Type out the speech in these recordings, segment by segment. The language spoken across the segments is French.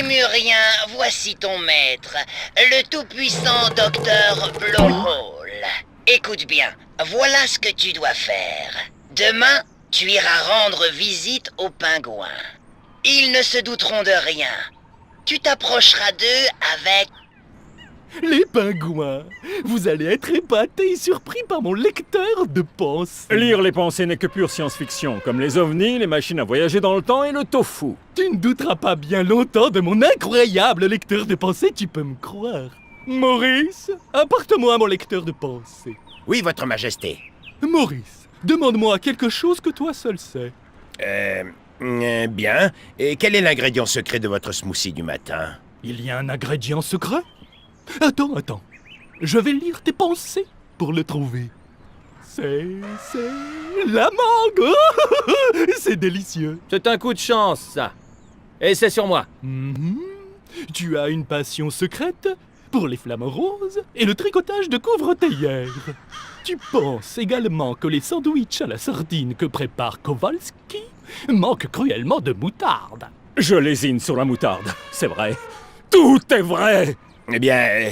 Lémurien, voici ton maître, le tout-puissant docteur Blowhole. Écoute bien, voilà ce que tu dois faire. Demain, tu iras rendre visite aux pingouins. Ils ne se douteront de rien. Tu t'approcheras d'eux avec... Les pingouins, vous allez être épatés et surpris par mon lecteur de pensées. Lire les pensées n'est que pure science-fiction, comme les ovnis, les machines à voyager dans le temps et le tofu. Tu ne douteras pas bien longtemps de mon incroyable lecteur de pensées, tu peux me croire. Maurice, apporte-moi mon lecteur de pensées. Oui, votre majesté. Maurice, demande-moi quelque chose que toi seul sais. Bien. Et quel est l'ingrédient secret de votre smoothie du matin? Il y a un ingrédient secret? Attends. Je vais lire tes pensées pour le trouver. C'est la mangue. C'est délicieux. C'est un coup de chance, ça. Et c'est sur moi. Tu as une passion secrète pour les flammes roses et le tricotage de couvre-théières. Tu penses également que les sandwichs à la sardine que prépare Kowalski manquent cruellement de moutarde. Je lésine sur la moutarde, c'est vrai. Tout est vrai! Eh bien,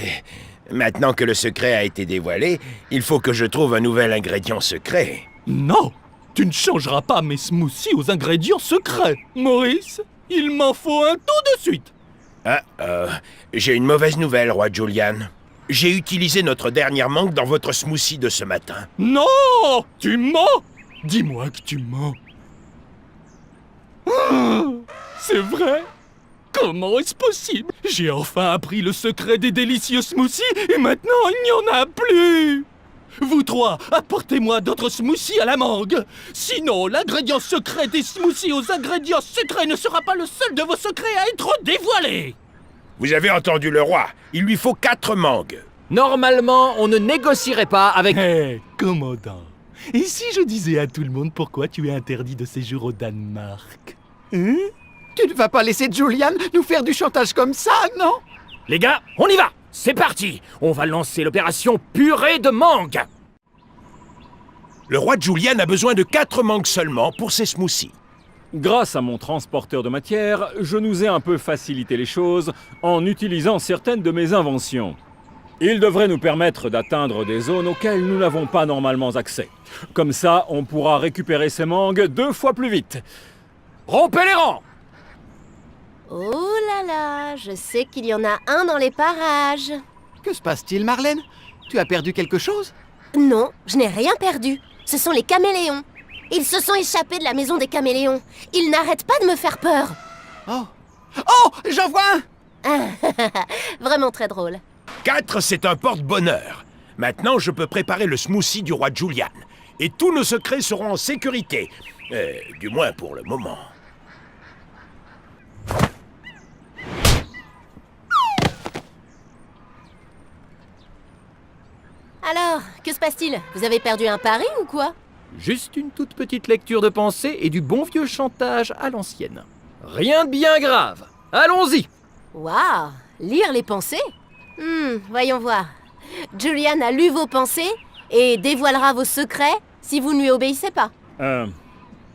maintenant que le secret a été dévoilé, il faut que je trouve un nouvel ingrédient secret. Non, tu ne changeras pas mes smoothies aux ingrédients secrets. Maurice, il m'en faut un tout de suite. J'ai une mauvaise nouvelle, roi Julian. J'ai utilisé notre dernière mangue dans votre smoothie de ce matin. Non, tu mens. Dis-moi que tu mens. C'est vrai? Comment est-ce possible? J'ai enfin appris le secret des délicieux smoothies et maintenant il n'y en a plus! Vous trois, apportez-moi d'autres smoothies à la mangue! Sinon, l'ingrédient secret des smoothies aux ingrédients secrets ne sera pas le seul de vos secrets à être dévoilé! Vous avez entendu le roi. Il lui faut 4 mangues. Normalement, on ne négocierait pas avec... Hé, commandant, et si je disais à tout le monde pourquoi tu es interdit de séjour au Danemark? Hein? Tu ne vas pas laisser Julian nous faire du chantage comme ça, non? Les gars, on y va! C'est parti! On va lancer l'opération purée de mangue! Le roi Julian a besoin de 4 mangues seulement pour ses smoothies. Grâce à mon transporteur de matière, je nous ai un peu facilité les choses en utilisant certaines de mes inventions. Il devrait nous permettre d'atteindre des zones auxquelles nous n'avons pas normalement accès. Comme ça, on pourra récupérer ces mangues 2 fois plus vite. Rompez les rangs! Oh là là, je sais qu'il y en a un dans les parages. Que se passe-t-il, Marlène? Tu as perdu quelque chose? Non, je n'ai rien perdu. Ce sont les caméléons. Ils se sont échappés de la maison des caméléons. Ils n'arrêtent pas de me faire peur. Oh, j'en vois un! Vraiment très drôle. 4, c'est un porte-bonheur. Maintenant, je peux préparer le smoothie du roi Julian. Et tous nos secrets seront en sécurité. Du moins pour le moment. Alors, que se passe-t-il? Vous avez perdu un pari ou quoi? Juste une toute petite lecture de pensée et du bon vieux chantage à l'ancienne. Rien de bien grave. Allons-y! Waouh, lire les pensées? Voyons voir. Julian a lu vos pensées et dévoilera vos secrets si vous ne lui obéissez pas.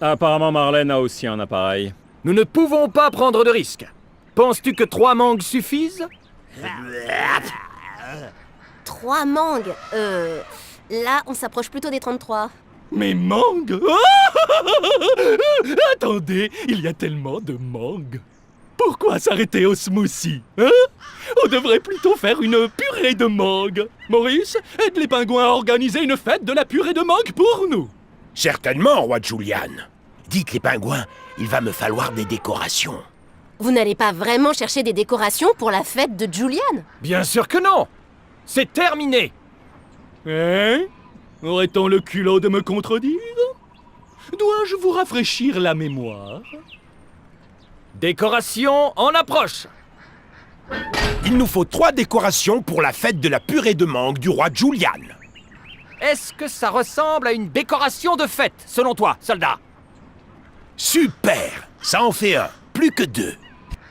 Apparemment Marlène a aussi un appareil. Nous ne pouvons pas prendre de risques. Penses-tu que 3 mangues suffisent? 3 mangues. Là, on s'approche plutôt des 33. Mes mangues? Attendez, il y a tellement de mangues. Pourquoi s'arrêter au smoothie, hein? On devrait plutôt faire une purée de mangue. Maurice, aide les pingouins à organiser une fête de la purée de mangue pour nous. Certainement, roi Julian. Dites les pingouins, il va me falloir des décorations. Vous n'allez pas vraiment chercher des décorations pour la fête de Julian? Bien sûr que non! C'est terminé! Hein? Aurait-on le culot de me contredire? Dois-je vous rafraîchir la mémoire? Décoration en approche! Il nous faut 3 décorations pour la fête de la purée de mangue du roi Julian. Est-ce que ça ressemble à une décoration de fête, selon toi, soldat? Super! Ça en fait un, plus que 2.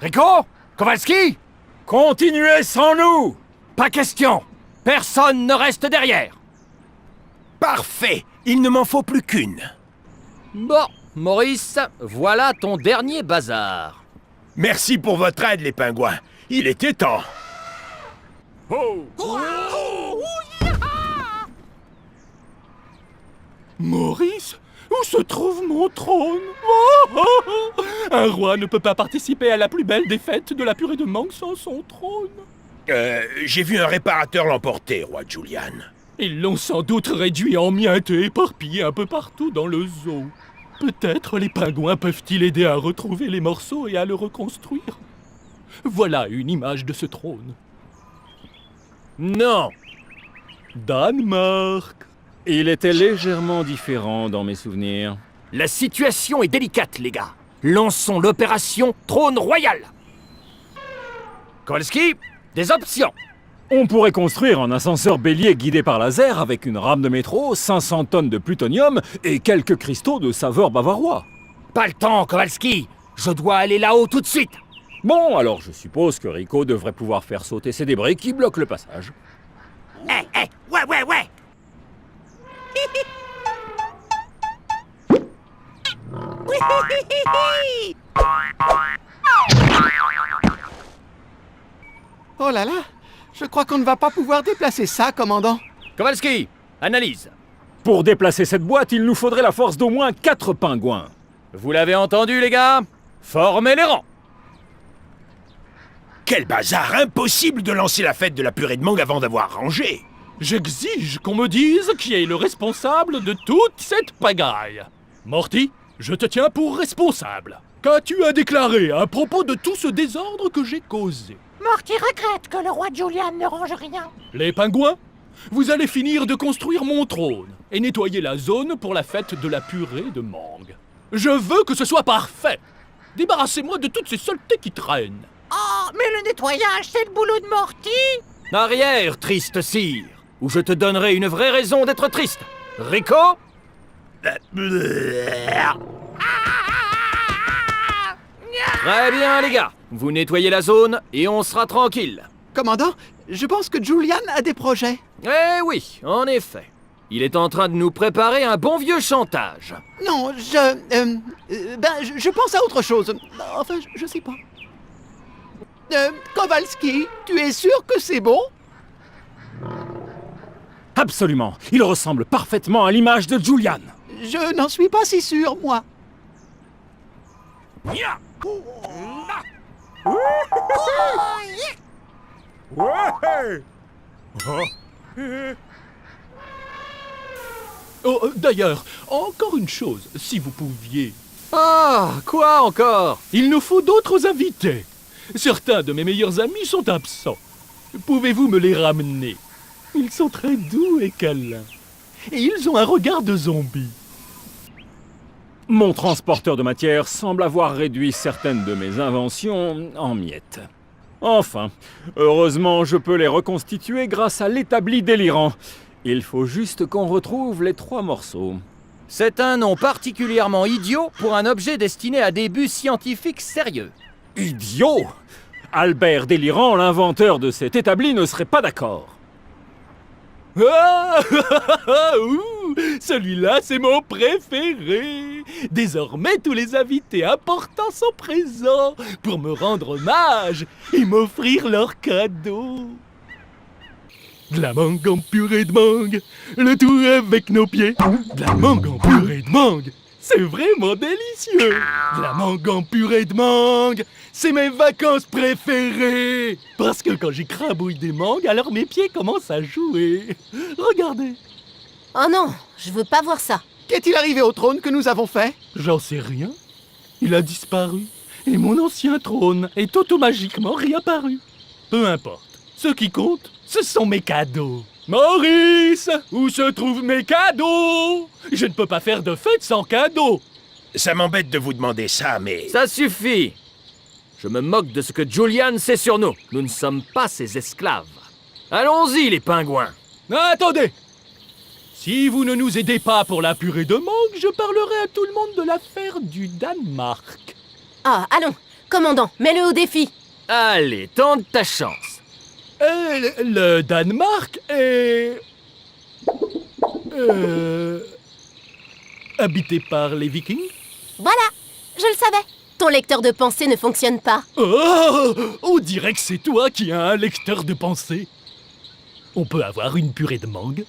Rico? Kowalski? Continuez sans nous! Pas question! Personne ne reste derrière! Parfait! Il ne m'en faut plus qu'une. Bon, Maurice, voilà ton dernier bazar. Merci pour votre aide, les pingouins. Il était temps. Maurice, où se trouve mon trône? Un roi ne peut pas participer à la plus belle des fêtes de la purée de mangue sans son trône. J'ai vu un réparateur l'emporter, roi Julian. Ils l'ont sans doute réduit en miettes et éparpillé un peu partout dans le zoo. Peut-être les pingouins peuvent-ils aider à retrouver les morceaux et à le reconstruire. Voilà une image de ce trône. Non. Danemark. Il était légèrement différent dans mes souvenirs. La situation est délicate, les gars. Lançons l'opération Trône Royal. Kowalski, des options. On pourrait construire un ascenseur bélier guidé par laser avec une rame de métro, 500 tonnes de plutonium et quelques cristaux de saveur bavarois. Pas le temps, Kowalski. Je dois aller là-haut tout de suite. Bon, alors je suppose que Rico devrait pouvoir faire sauter ces débris qui bloquent le passage. Ouais. Oh là là, je crois qu'on ne va pas pouvoir déplacer ça, commandant. Kowalski, analyse. Pour déplacer cette boîte, il nous faudrait la force d'au moins 4 pingouins. Vous l'avez entendu, les gars? Formez les rangs. Quel bazar! Impossible de lancer la fête de la purée de mangue avant d'avoir rangé. J'exige qu'on me dise qui est le responsable de toute cette pagaille. Morty, je te tiens pour responsable. Qu'as-tu à déclarer à propos de tout ce désordre que j'ai causé? Morty regrette que le roi Julian ne range rien. Les pingouins, vous allez finir de construire mon trône et nettoyer la zone pour la fête de la purée de mangue. Je veux que ce soit parfait. Débarrassez-moi de toutes ces saletés qui traînent. Oh, mais le nettoyage, c'est le boulot de Morty. Arrière, triste sire, ou je te donnerai une vraie raison d'être triste. Rico? Très bien, les gars. Vous nettoyez la zone et on sera tranquille. Commandant, je pense que Julian a des projets. Eh oui, en effet. Il est en train de nous préparer un bon vieux chantage. Non, je pense à autre chose. Enfin, je sais pas. Kowalski, tu es sûr que c'est bon? Absolument, il ressemble parfaitement à l'image de Julian. Je n'en suis pas si sûr, moi. Oh, d'ailleurs, encore une chose, si vous pouviez. Ah, quoi encore? Il nous faut d'autres invités. Certains de mes meilleurs amis sont absents. Pouvez-vous me les ramener? Ils sont très doux et câlins. Et ils ont un regard de zombie. Mon transporteur de matière semble avoir réduit certaines de mes inventions en miettes. Enfin, heureusement, je peux les reconstituer grâce à l'établi délirant. Il faut juste qu'on retrouve les 3 morceaux. C'est un nom particulièrement idiot pour un objet destiné à des buts scientifiques sérieux. Idiot! Albert Délirant, l'inventeur de cet établi, ne serait pas d'accord. Ah ouh, celui-là, c'est mon préféré. Désormais, tous les invités importants sont présents pour me rendre hommage et m'offrir leurs cadeaux. De la mangue en purée de mangue, le tout avec nos pieds. De la mangue en purée de mangue, c'est vraiment délicieux. De la mangue en purée de mangue, c'est mes vacances préférées. Parce que quand j'écrabouille des mangues, alors mes pieds commencent à jouer. Regardez. Oh non, je veux pas voir ça. Qu'est-il arrivé au trône que nous avons fait? J'en sais rien. Il a disparu. Et mon ancien trône est automagiquement réapparu. Peu importe. Ce qui compte, ce sont mes cadeaux. Maurice, où se trouvent mes cadeaux? Je ne peux pas faire de fête sans cadeaux. Ça m'embête de vous demander ça, mais... Ça suffit. Je me moque de ce que Julian sait sur nous. Nous ne sommes pas ses esclaves. Allons-y, les pingouins. Attendez. Si vous ne nous aidez pas pour la purée de mangue, je parlerai à tout le monde de l'affaire du Danemark. Ah, allons, commandant, mets-le au défi. Allez, tente ta chance. Le Danemark est... habité par les Vikings. Voilà, je le savais. Ton lecteur de pensée ne fonctionne pas. Oh, on dirait que c'est toi qui as un lecteur de pensée. On peut avoir une purée de mangue?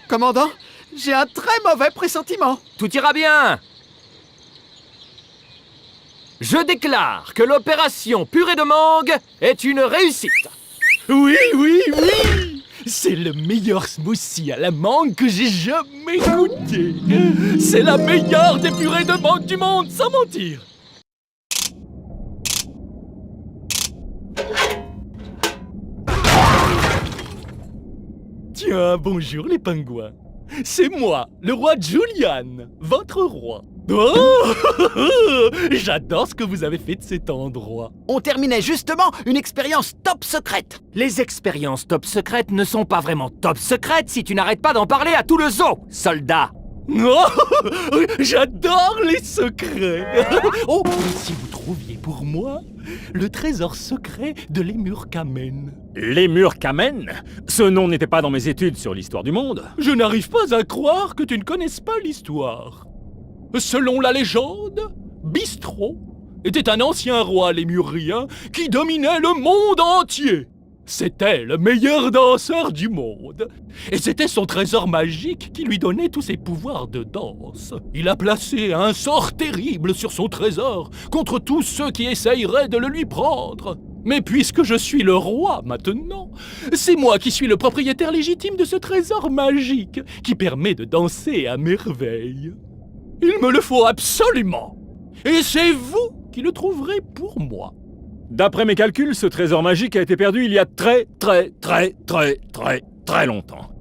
Commandant, j'ai un très mauvais pressentiment. Tout ira bien. Je déclare que l'opération purée de mangue est une réussite. Oui, oui, oui! C'est le meilleur smoothie à la mangue que j'ai jamais goûté. C'est la meilleure des purées de mangue du monde, sans mentir. Tiens, bonjour les pingouins. C'est moi, le roi Julian, votre roi. Oh j'adore ce que vous avez fait de cet endroit. On terminait justement une expérience top secrète. Les expériences top secrètes ne sont pas vraiment top secrètes si tu n'arrêtes pas d'en parler à tout le zoo, soldat. Oh, j'adore les secrets. Oh, si vous trouviez pour moi le trésor secret de Lémur Kamen. Lémur Kamen? Ce nom n'était pas dans mes études sur l'histoire du monde. Je n'arrive pas à croire que tu ne connaisses pas l'histoire. Selon la légende, Bistro était un ancien roi lémurien qui dominait le monde entier. C'était le meilleur danseur du monde. Et c'était son trésor magique qui lui donnait tous ses pouvoirs de danse. Il a placé un sort terrible sur son trésor contre tous ceux qui essayeraient de le lui prendre. Mais puisque je suis le roi maintenant, c'est moi qui suis le propriétaire légitime de ce trésor magique qui permet de danser à merveille. Il me le faut absolument. Et c'est vous qui le trouverez pour moi. D'après mes calculs, ce trésor magique a été perdu il y a très longtemps.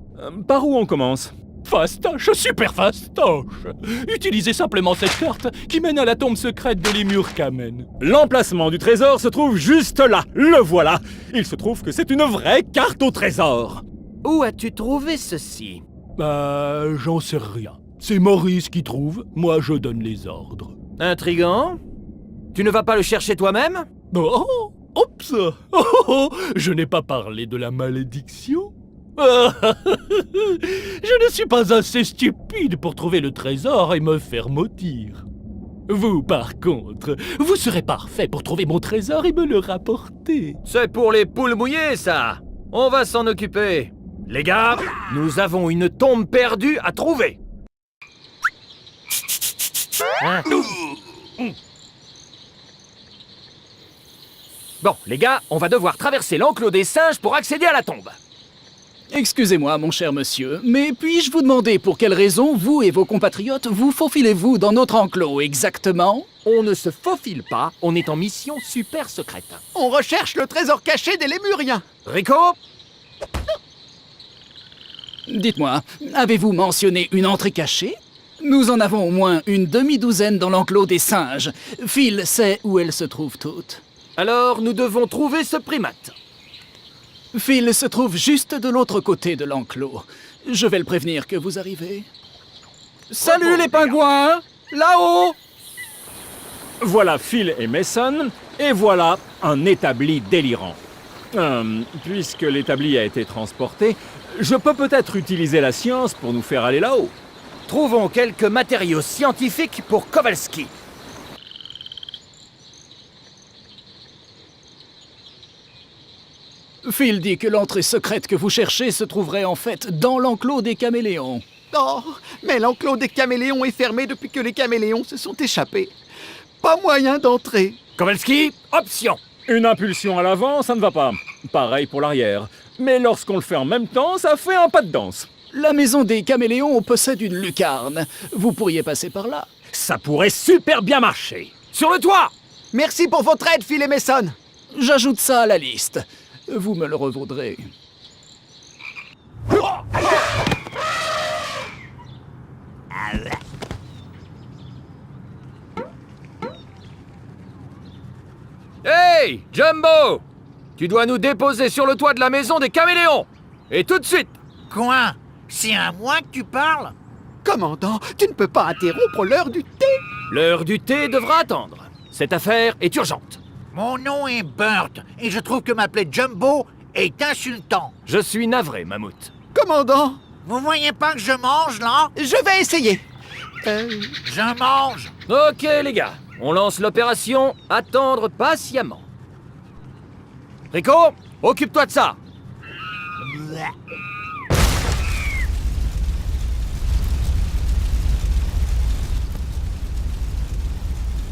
Par où on commence? Fastoche, super fastoche. Utilisez simplement cette carte qui mène à la tombe secrète de Lémur Kamen. L'emplacement du trésor se trouve juste là. Le voilà. Il se trouve que c'est une vraie carte au trésor. Où as-tu trouvé ceci? J'en sais rien. C'est Maurice qui trouve, moi je donne les ordres. Intriguant. Tu ne vas pas le chercher toi-même? Oh, oups. Oh, je n'ai pas parlé de la malédiction. Je ne suis pas assez stupide pour trouver le trésor et me faire maudire. Vous, par contre, vous serez parfait pour trouver mon trésor et me le rapporter. C'est pour les poules mouillées, ça. On va s'en occuper. Les gars, nous avons une tombe perdue à trouver. Bon, les gars, on va devoir traverser l'enclos des singes pour accéder à la tombe. Excusez-moi, mon cher monsieur, mais puis-je vous demander pour quelle raison, vous et vos compatriotes, vous faufilez-vous dans notre enclos exactement? On ne se faufile pas, on est en mission super secrète. On recherche le trésor caché des Lémuriens. Rico? Dites-moi, avez-vous mentionné une entrée cachée? Nous en avons au moins une demi-douzaine dans l'enclos des singes. Phil sait où elles se trouvent toutes. Alors, nous devons trouver ce primate. Phil se trouve juste de l'autre côté de l'enclos. Je vais le prévenir que vous arrivez. Salut les pingouins! Là-haut! Voilà Phil et Mason, et voilà un établi délirant. Puisque l'établi a été transporté, je peux peut-être utiliser la science pour nous faire aller là-haut. Trouvons quelques matériaux scientifiques pour Kowalski. Phil dit que l'entrée secrète que vous cherchez se trouverait en fait dans l'enclos des caméléons. Oh, mais l'enclos des caméléons est fermé depuis que les caméléons se sont échappés. Pas moyen d'entrer. Kowalski, option. Une impulsion à l'avant, ça ne va pas. Pareil pour l'arrière. Mais lorsqu'on le fait en même temps, ça fait un pas de danse. La maison des caméléons possède une lucarne. Vous pourriez passer par là. Ça pourrait super bien marcher. Sur le toit! Merci pour votre aide, Phil et Mason. J'ajoute ça à la liste. Vous me le revaudrez. Hey, Jumbo! Tu dois nous déposer sur le toit de la maison des caméléons! Et tout de suite! Quoi? C'est à moi que tu parles? Commandant, tu ne peux pas interrompre l'heure du thé. L'heure du thé devra attendre. Cette affaire est urgente. Mon nom est Burt, et je trouve que m'appeler Jumbo est insultant. Je suis navré, Mammouth. Commandant, Vous voyez pas que je mange, là? je vais essayer. Je mange. Ok les gars, on lance l'opération Attendre patiemment. Rico, occupe-toi de ça.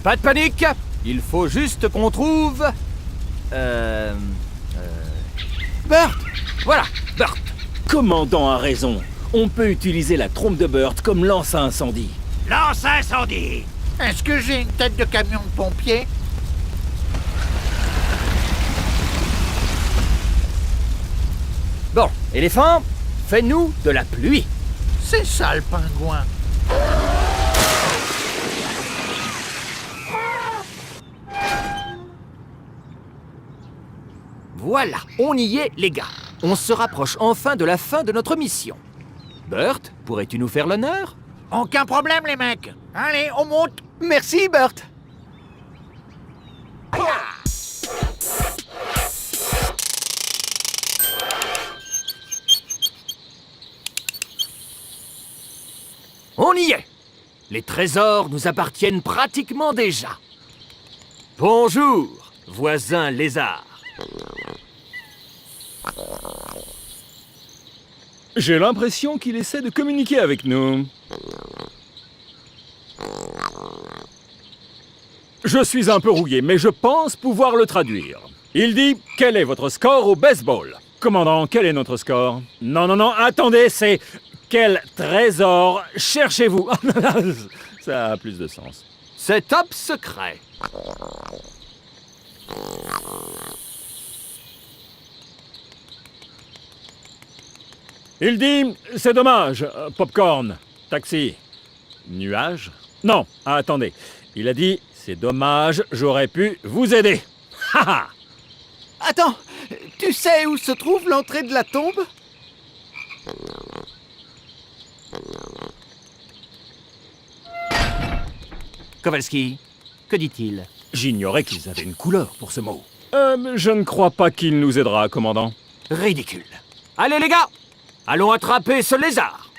Pas de panique, il faut juste qu'on trouve... Burt. Voilà, Burt. Commandant a raison. On peut utiliser la trompe de Burt comme lance à incendie. Lance incendie. Est-ce que j'ai une tête de camion de pompier? Bon, éléphant, fais-nous de la pluie. C'est ça le pingouin. Voilà, on y est les gars. On se rapproche enfin de la fin de notre mission. Burt, pourrais-tu nous faire l'honneur? Aucun problème les mecs. Allez, on monte. Merci, Burt. On y est. Les trésors nous appartiennent pratiquement déjà. Bonjour, voisin lézard. J'ai l'impression qu'il essaie de communiquer avec nous. Je suis un peu rouillé, mais je pense pouvoir le traduire. Il dit « Quel est votre score au baseball ?» Commandant, quel est notre score? Non, non, non, attendez, c'est « Quel trésor cherchez-vous » Ça a plus de sens. C'est top secret. Il dit « C'est dommage, popcorn, taxi, nuage ?» Non, attendez. Il a dit « C'est dommage, j'aurais pu vous aider. » Ha ha! Attends, tu sais où se trouve l'entrée de la tombe? Kowalski, que dit-il? J'ignorais qu'ils avaient une couleur pour ce mot. Je ne crois pas qu'il nous aidera, commandant. Ridicule. Allez les gars, allons attraper ce lézard.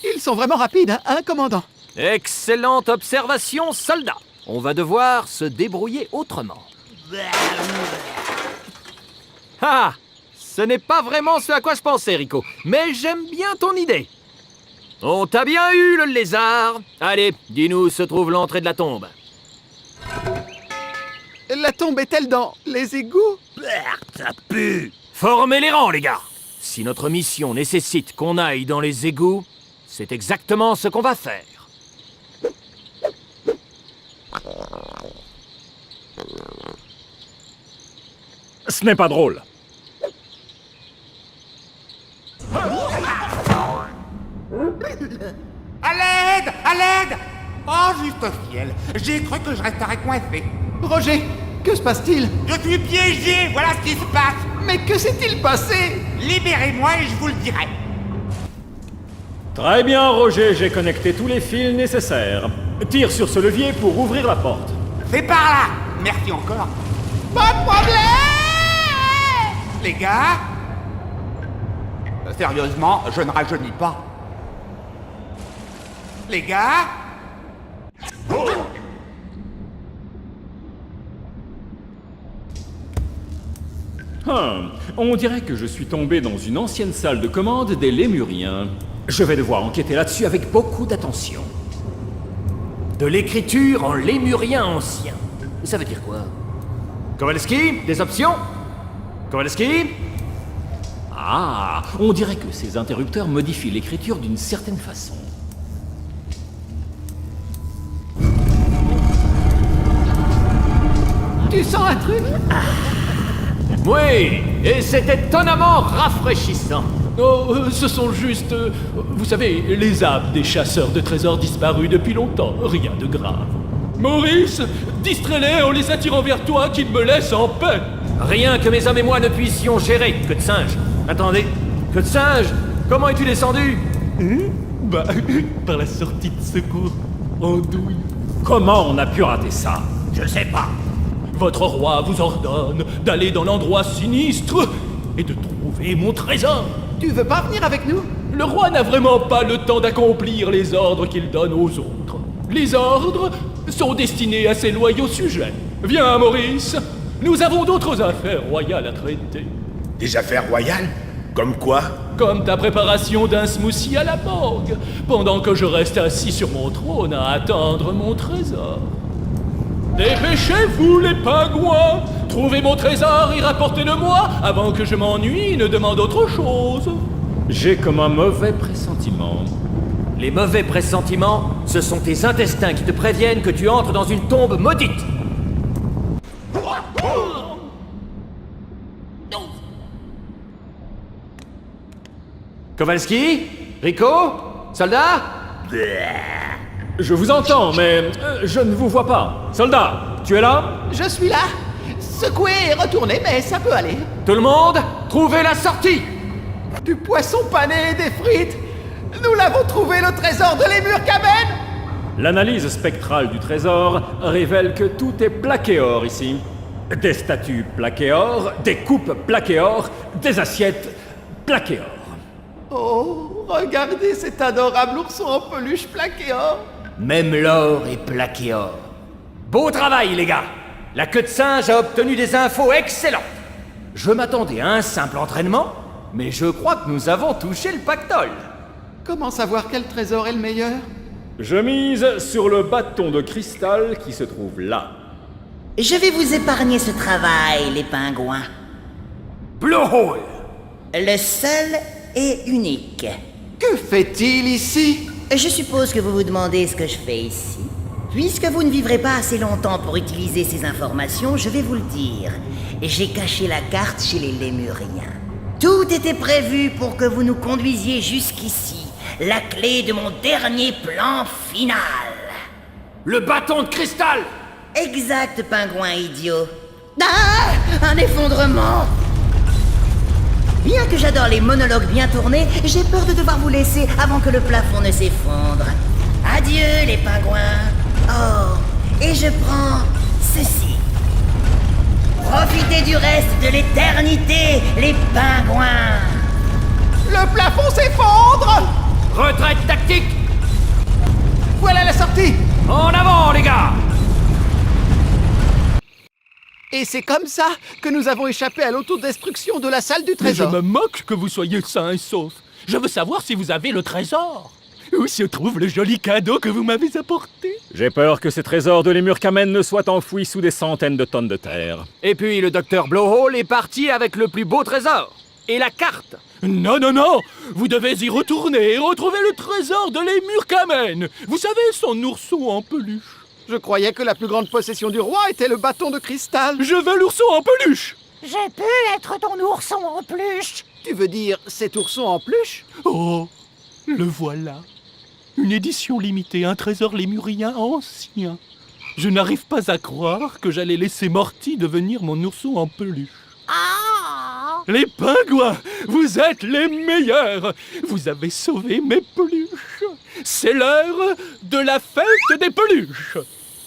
Ils sont vraiment rapides, hein, commandant? Excellente observation, soldat. On va devoir se débrouiller autrement. Ah! Ce n'est pas vraiment ce à quoi je pensais, Rico. Mais j'aime bien ton idée. On t'a bien eu, le lézard. Allez, dis-nous où se trouve l'entrée de la tombe. La tombe est-elle dans les égouts? Ça pue! Formez les rangs, les gars. Si notre mission nécessite qu'on aille dans les égouts, c'est exactement ce qu'on va faire. Ce n'est pas drôle. À l'aide! À l'aide! Oh, juste au ciel! J'ai cru que je resterais coincé. Roger, que se passe-t-il? Je suis piégé! Voilà ce qui se passe! Mais que s'est-il passé? Libérez-moi et je vous le dirai. Très bien, Roger, j'ai connecté tous les fils nécessaires. Tire sur ce levier pour ouvrir la porte. C'est par là! Merci encore. Pas de problème! Les gars? Sérieusement, je ne rajeunis pas. Les gars? On dirait que je suis tombé dans une ancienne salle de commande des Lémuriens. Je vais devoir enquêter là-dessus avec beaucoup d'attention. De l'écriture en lémurien ancien. Ça veut dire quoi? Kowalski, des options? Kowalski? Ah, on dirait que ces interrupteurs modifient l'écriture d'une certaine façon. Tu sens un truc? Oui, et c'est étonnamment rafraîchissant. Oh, ce sont juste, vous savez, les âmes des chasseurs de trésors disparus depuis longtemps. Rien de grave. Maurice, distrais-les en les attirant vers toi, qu'ils me laissent en paix. Rien que mes hommes et moi ne puissions gérer. Que de singe. Attendez, que de singe? Comment es-tu descendu? Bah, par la sortie de secours, en douille. Comment on a pu rater ça? Je sais pas. Votre roi vous ordonne d'aller dans l'endroit sinistre et de trouver mon trésor. Tu veux pas venir avec nous? Le roi n'a vraiment pas le temps d'accomplir les ordres qu'il donne aux autres. Les ordres sont destinés à ses loyaux sujets. Viens, Maurice, nous avons d'autres affaires royales à traiter. Des affaires royales? Comme quoi? Comme ta préparation d'un smoothie à la morgue, pendant que je reste assis sur mon trône à attendre mon trésor. Dépêchez-vous, les pingouins! Trouvez mon trésor et rapportez-le-moi avant que je m'ennuie et ne demande autre chose. J'ai comme un mauvais pressentiment. Les mauvais pressentiments, ce sont tes intestins qui te préviennent que tu entres dans une tombe maudite. Kowalski? Rico? Soldat? Je vous entends, mais je ne vous vois pas. Soldat, tu es là? Je suis là. Secoué et retourné, mais ça peut aller. Tout le monde, trouvez la sortie! Du poisson pané et des frites. Nous l'avons trouvé, le trésor de l'émur Kamen. L'analyse spectrale du trésor révèle que tout est plaqué or ici. Des statues plaquées or, des coupes plaquées or, des assiettes plaquées or. Oh, regardez cet adorable ourson en peluche plaqué or. Même l'or est plaqué or. Beau travail, les gars! La queue de singe a obtenu des infos excellentes. Je m'attendais à un simple entraînement, mais je crois que nous avons touché le pactole. Comment savoir quel trésor est le meilleur? Je mise sur le bâton de cristal qui se trouve là. Je vais vous épargner ce travail, les pingouins. Blowhole! Le seul et unique. Que fait-il ici? Je suppose que vous vous demandez ce que je fais ici. Puisque vous ne vivrez pas assez longtemps pour utiliser ces informations, je vais vous le dire. J'ai caché la carte chez les Lémuriens. Tout était prévu pour que vous nous conduisiez jusqu'ici. La clé de mon dernier plan final. Le bâton de cristal! Exact, pingouin idiot. Ah! Un effondrement! Bien que j'adore les monologues bien tournés, j'ai peur de devoir vous laisser avant que le plafond ne s'effondre. Adieu, les pingouins. Oh, et je prends ceci. Profitez du reste de l'éternité, les pingouins. Le plafond s'effondre. Retraite tactique! Voilà la sortie. En avant, les gars! Et c'est comme ça que nous avons échappé à l'autodestruction de la salle du Mais je trésor. me moque que vous soyez sains et saufs. Je veux savoir si vous avez le trésor. Où se trouve le joli cadeau que vous m'avez apporté? J'ai peur que ces trésors de l'émur Kamen ne soient enfouis sous des centaines de tonnes de terre. Et puis le docteur Blowhole est parti avec le plus beau trésor. Et la carte. Non, non, non! Vous devez y retourner et retrouver le trésor de l'émur Kamen. Vous savez, son ourson en peluche. Je croyais que la plus grande possession du roi était le bâton de cristal. Je veux l'ourson en peluche. J'ai pu être ton ourson en peluche. Tu veux dire cet ourson en peluche? Oh, le voilà. Une édition limitée, un trésor lémurien ancien. Je n'arrive pas à croire que j'allais laisser Morty devenir mon ourson en peluche. Ah! Les pingouins, vous êtes les meilleurs. Vous avez sauvé mes peluches. C'est l'heure de la fête des peluches.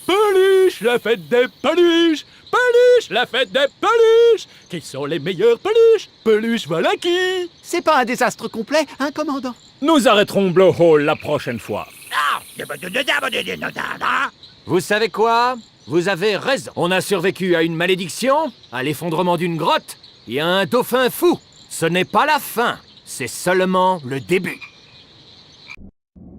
Peluche, la fête des peluches. Peluche, la fête des peluches. Qui sont les meilleurs peluches? Peluche, voilà qui. C'est pas un désastre complet, hein, commandant? Nous arrêterons Blowhole la prochaine fois. Vous savez quoi? Vous avez raison. On a survécu à une malédiction, à l'effondrement d'une grotte et à un dauphin fou. Ce n'est pas la fin, c'est seulement le début.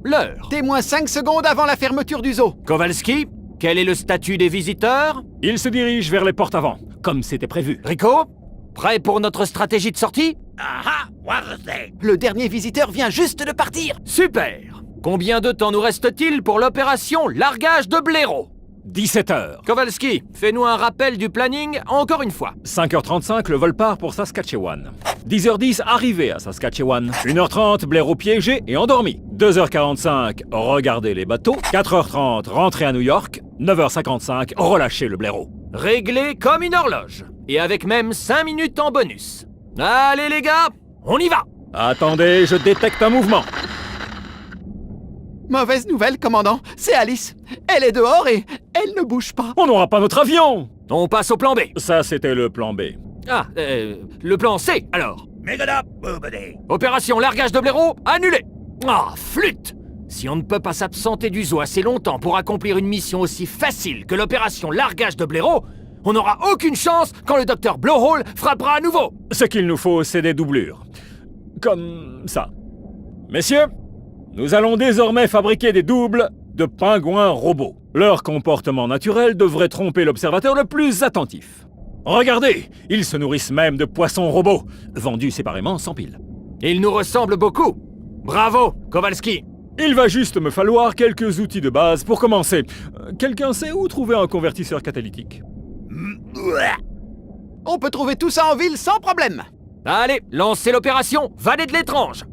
L'heure. T'es moins 5 secondes avant la fermeture du zoo. Kowalski, quel est le statut des visiteurs? Il se dirige vers les portes avant, comme c'était prévu. Rico, prêt pour notre stratégie de sortie? Le dernier visiteur vient juste de partir. Super! Combien de temps nous reste-t-il pour l'opération largage de blaireau? 17 heures. Kowalski, fais-nous un rappel du planning encore une fois. 5h35, le vol part pour Saskatchewan. 10h10, arrivée à Saskatchewan. 1h30, blaireau piégé et endormi. 2h45, regardez les bateaux. 4h30, rentrée à New York. 9h55, relâcher le blaireau. Réglé comme une horloge. Et avec même 5 minutes en bonus. Allez les gars, on y va! Attendez, je détecte un mouvement. Mauvaise nouvelle, commandant. C'est Alice. Elle est dehors et elle ne bouge pas. On n'aura pas notre avion. On passe au plan B. Ça, c'était le plan B. Ah, le plan C, alors. Opération largage de blaireau annulée. Ah, flûte! Si on ne peut pas s'absenter du zoo assez longtemps pour accomplir une mission aussi facile que l'opération largage de blaireau, on n'aura aucune chance quand le docteur Blowhole frappera à nouveau. Ce qu'il nous faut, c'est des doublures. Comme ça. Messieurs, nous allons désormais fabriquer des doubles de pingouins robots. Leur comportement naturel devrait tromper l'observateur le plus attentif. Regardez, ils se nourrissent même de poissons robots, vendus séparément sans pile. Ils nous ressemblent beaucoup. Bravo, Kowalski. Il va juste me falloir quelques outils de base pour commencer. Quelqu'un sait où trouver un convertisseur catalytique? On peut trouver tout ça en ville sans problème. Allez, lancez l'opération Vallée de l'étrange.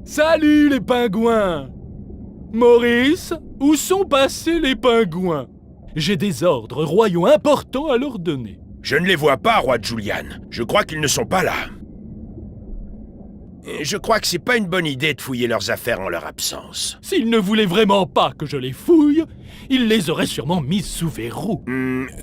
Salut les pingouins! Maurice, où sont passés les pingouins? J'ai des ordres royaux importants à leur donner. Je ne les vois pas, roi Julian. Je crois qu'ils ne sont pas là. Et je crois que c'est pas une bonne idée de fouiller leurs affaires en leur absence. S'ils ne voulaient vraiment pas que je les fouille, ils les auraient sûrement mises sous verrou.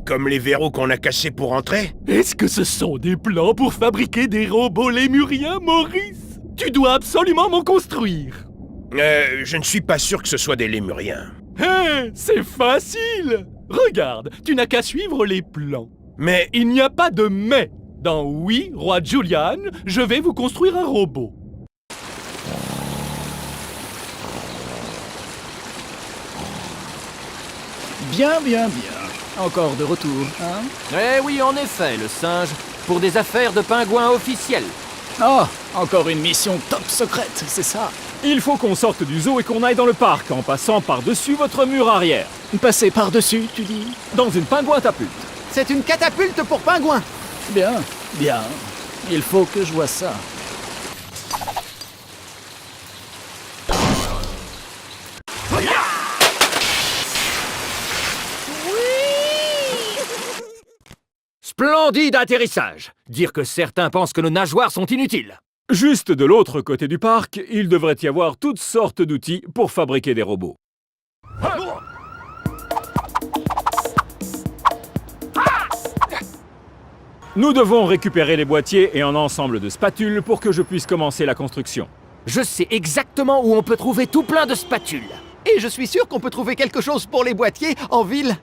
Comme les verrous qu'on a cassés pour entrer? Est-ce que ce sont des plans pour fabriquer des robots lémuriens, Maurice? Tu dois absolument m'en construire. Je ne suis pas sûr que ce soit des lémuriens. Hé, c'est facile! Regarde, tu n'as qu'à suivre les plans. Mais il n'y a pas de « mais ». Dans « Oui, roi Julian, je vais vous construire un robot ». Bien, bien, bien. Encore de retour, hein? Eh oui, en effet, le singe, pour des affaires de pingouins officielles. Oh, encore une mission top secrète, c'est ça. Il faut qu'on sorte du zoo et qu'on aille dans le parc en passant par-dessus votre mur arrière. Passer par-dessus, tu dis? Dans une pingouin catapulte. C'est une catapulte pour pingouins. Bien, bien. Il faut que je vois ça. Splendide atterrissage! Dire que certains pensent que nos nageoires sont inutiles. Juste de l'autre côté du parc, il devrait y avoir toutes sortes d'outils pour fabriquer des robots. Nous devons récupérer les boîtiers et un ensemble de spatules pour que je puisse commencer la construction. Je sais exactement où on peut trouver tout plein de spatules. Et je suis sûr qu'on peut trouver quelque chose pour les boîtiers en ville.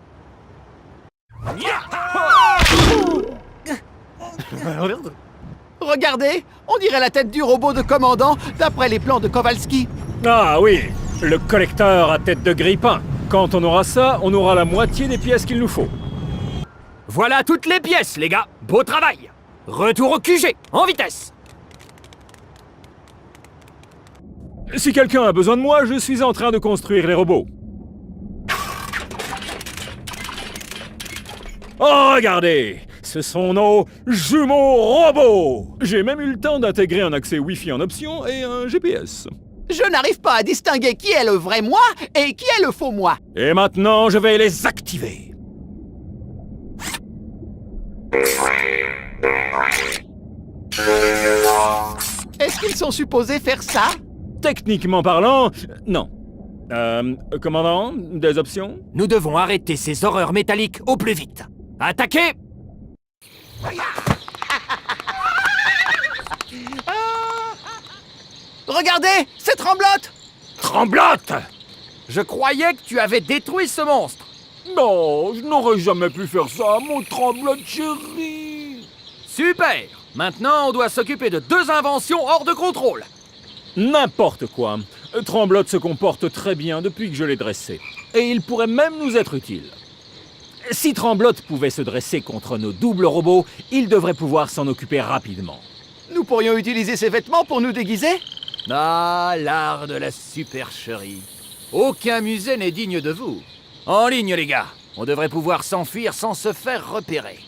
Regardez, on dirait la tête du robot de commandant d'après les plans de Kowalski. Ah oui, le collecteur à tête de grippin. Quand on aura ça, on aura la moitié des pièces qu'il nous faut. Voilà toutes les pièces, les gars. Beau travail. Retour au QG, en vitesse. Si quelqu'un a besoin de moi, je suis en train de construire les robots. Oh, regardez! Ce sont nos jumeaux robots! J'ai même eu le temps d'intégrer un accès Wi-Fi en option et un GPS. Je n'arrive pas à distinguer qui est le vrai moi et qui est le faux moi. Et maintenant, je vais les activer. Est-ce qu'ils sont supposés faire ça? Techniquement parlant, non. Commandant, des options? Nous devons arrêter ces horreurs métalliques au plus vite. Attaquez! Regardez, c'est Tremblote! Tremblote! Je croyais que tu avais détruit ce monstre. Non, je n'aurais jamais pu faire ça, mon Tremblote chéri. Super! Maintenant, on doit s'occuper de 2 inventions hors de contrôle. N'importe quoi. Tremblote se comporte très bien depuis que je l'ai dressé. Et il pourrait même nous être utile. Si Tremblote pouvait se dresser contre nos doubles robots, il devrait pouvoir s'en occuper rapidement. Nous pourrions utiliser ses vêtements pour nous déguiser? Ah, l'art de la supercherie. Aucun musée n'est digne de vous. En ligne, les gars. On devrait pouvoir s'enfuir sans se faire repérer.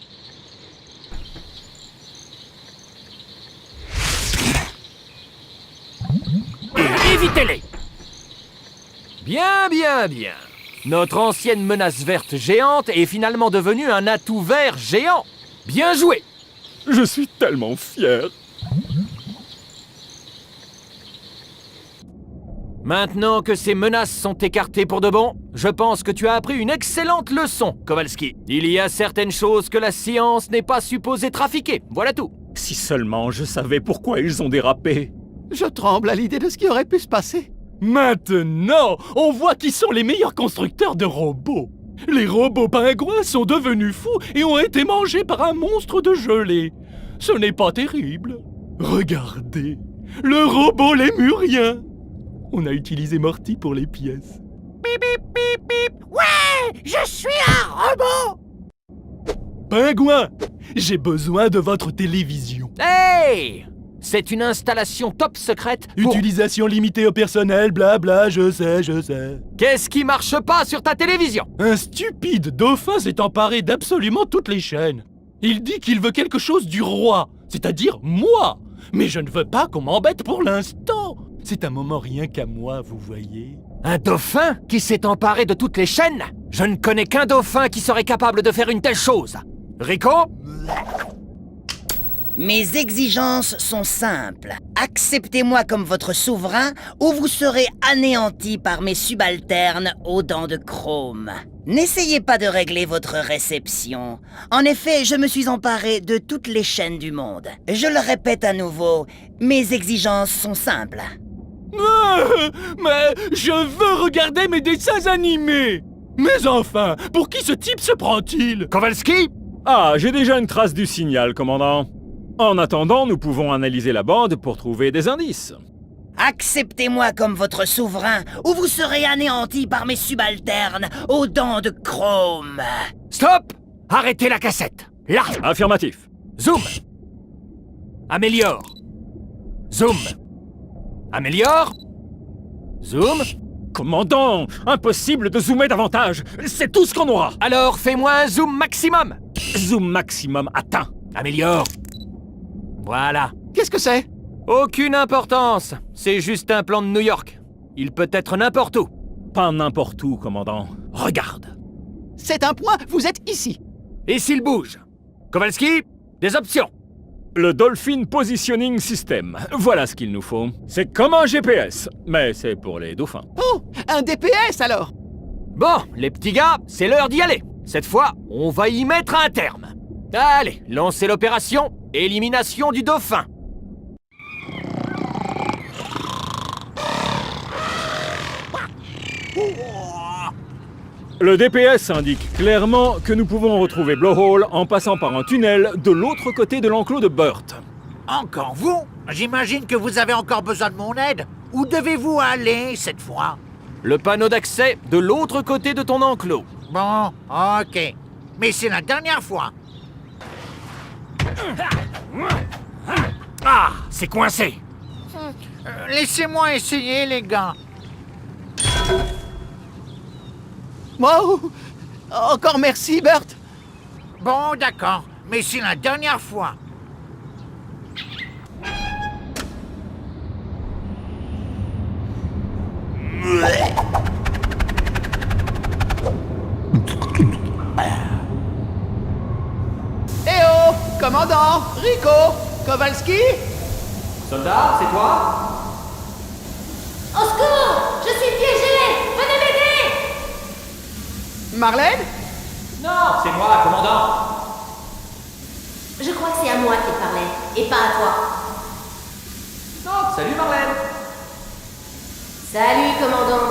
Évitez-les! Bien, bien, bien. Notre ancienne menace verte géante est finalement devenue un atout vert géant. Bien joué! Je suis tellement fier. Maintenant que ces menaces sont écartées pour de bon, je pense que tu as appris une excellente leçon, Kowalski. Il y a certaines choses que la science n'est pas supposée trafiquer, voilà tout. Si seulement je savais pourquoi ils ont dérapé. Je tremble à l'idée de ce qui aurait pu se passer. Maintenant, on voit qui sont les meilleurs constructeurs de robots. Les robots pingouins sont devenus fous et ont été mangés par un monstre de gelée. Ce n'est pas terrible. Regardez, le robot lémurien. On a utilisé Morty pour les pièces. Bip bip bip bip. Ouais, je suis un robot. Pingouin, j'ai besoin de votre télévision. Hey! C'est une installation top secrète pour... Utilisation limitée au personnel, blabla, je sais. Qu'est-ce qui marche pas sur ta télévision? Un stupide dauphin s'est emparé d'absolument toutes les chaînes. Il dit qu'il veut quelque chose du roi, c'est-à-dire moi. Mais je ne veux pas qu'on m'embête pour l'instant. C'est un moment rien qu'à moi, vous voyez. Un dauphin qui s'est emparé de toutes les chaînes? Je ne connais qu'un dauphin qui serait capable de faire une telle chose. Rico? Mes exigences sont simples. Acceptez-moi comme votre souverain ou vous serez anéanti par mes subalternes aux dents de chrome. N'essayez pas de régler votre réception. En effet, je me suis emparé de toutes les chaînes du monde. Je le répète à nouveau, mes exigences sont simples. Mais je veux regarder mes dessins animés. Mais enfin, pour qui ce type se prend-il? Kowalski? Ah, j'ai déjà une trace du signal, commandant. En attendant, nous pouvons analyser la bande pour trouver des indices. Acceptez-moi comme votre souverain ou vous serez anéanti par mes subalternes aux dents de chrome. Stop! Arrêtez la cassette. Là! Affirmatif. Zoom! Améliore. Zoom. Améliore. Zoom. Commandant, impossible de zoomer davantage. C'est tout ce qu'on aura. Alors fais-moi un zoom maximum. Zoom maximum atteint. Améliore. Voilà. Qu'est-ce que c'est? Aucune importance. C'est juste un plan de New York. Il peut être n'importe où. Pas n'importe où, commandant. Regarde. C'est un point, vous êtes ici. Et s'il bouge? Kowalski, des options. Le Dolphin Positioning System. Voilà ce qu'il nous faut. C'est comme un GPS, mais c'est pour les dauphins. Oh, un DPS alors. Bon, les petits gars, c'est l'heure d'y aller. Cette fois, on va y mettre un terme. Allez, lancez l'opération élimination du dauphin. Le DPS indique clairement que nous pouvons retrouver Blowhole en passant par un tunnel de l'autre côté de l'enclos de Burt. Encore vous? J'imagine que vous avez encore besoin de mon aide. Où devez-vous aller cette fois? Le panneau d'accès de l'autre côté de ton enclos. Bon, ok. Mais c'est la dernière fois. Ah, c'est coincé. Laissez-moi essayer, les gars. Wow! Encore merci, Burt. Bon, d'accord. Mais c'est la dernière fois. Eh oh! Commandant! Rico! Kowalski! Soldat, c'est toi? Au secours! Je suis piégé! Venez m'aider! Marlène? Non, c'est moi, commandant. Je crois que c'est à moi qu'il parlait, et pas à toi. Non, salut Marlène. Salut, commandant.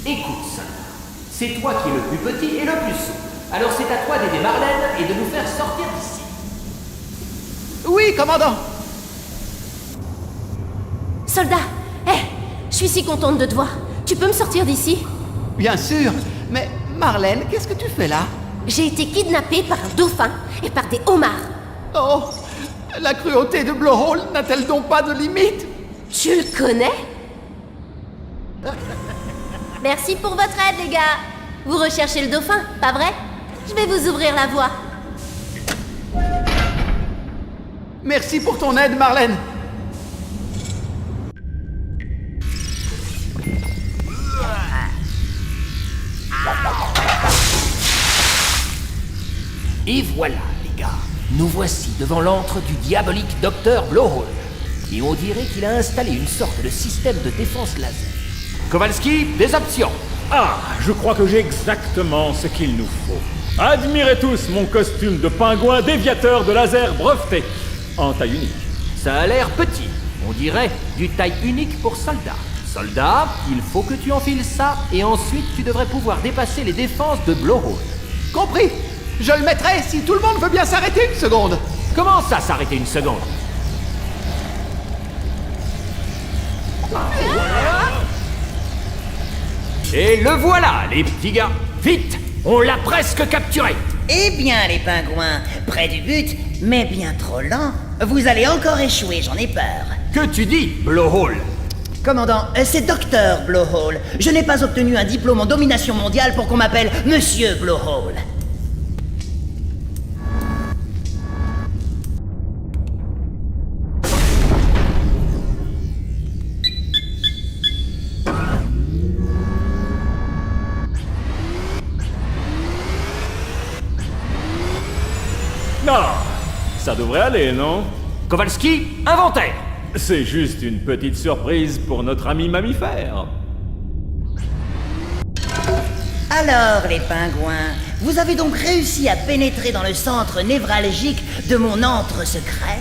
Écoute, soldat, c'est toi qui es le plus petit et le plus souple. Alors c'est à toi d'aider Marlène et de nous faire sortir d'ici. Oui, commandant. Soldat, je suis si contente de te voir. Tu peux me sortir d'ici? Bien sûr. Mais Marlène, qu'est-ce que tu fais là? J'ai été kidnappée par un dauphin et par des homards. Oh! La cruauté de Blowhole n'a-t-elle donc pas de limite? Tu le connais? Merci pour votre aide, les gars. Vous recherchez le dauphin, pas vrai? Je vais vous ouvrir la voie. Merci pour ton aide, Marlène. Et voilà, les gars. Nous voici devant l'antre du diabolique Docteur Blowhole. Et on dirait qu'il a installé une sorte de système de défense laser. Kowalski, des options. Ah, je crois que j'ai exactement ce qu'il nous faut. Admirez tous mon costume de pingouin déviateur de laser breveté, en taille unique. Ça a l'air petit. On dirait du taille unique pour soldat. Soldat, il faut que tu enfiles ça, et ensuite tu devrais pouvoir dépasser les défenses de Blowhole. Compris. Je le mettrai si tout le monde veut bien s'arrêter une seconde. Comment ça s'arrêter une seconde? Et le voilà, les petits gars. Vite, on l'a presque capturé. Eh bien, les pingouins, près du but, mais bien trop lent. Vous allez encore échouer, j'en ai peur. Que tu dis, Blowhole? Commandant, c'est Docteur Blowhole. Je n'ai pas obtenu un diplôme en domination mondiale pour qu'on m'appelle Monsieur Blowhole. Non, ça devrait aller, non? Kowalski, inventaire. C'est juste une petite surprise pour notre ami mammifère. Alors, les pingouins, vous avez donc réussi à pénétrer dans le centre névralgique de mon antre secret?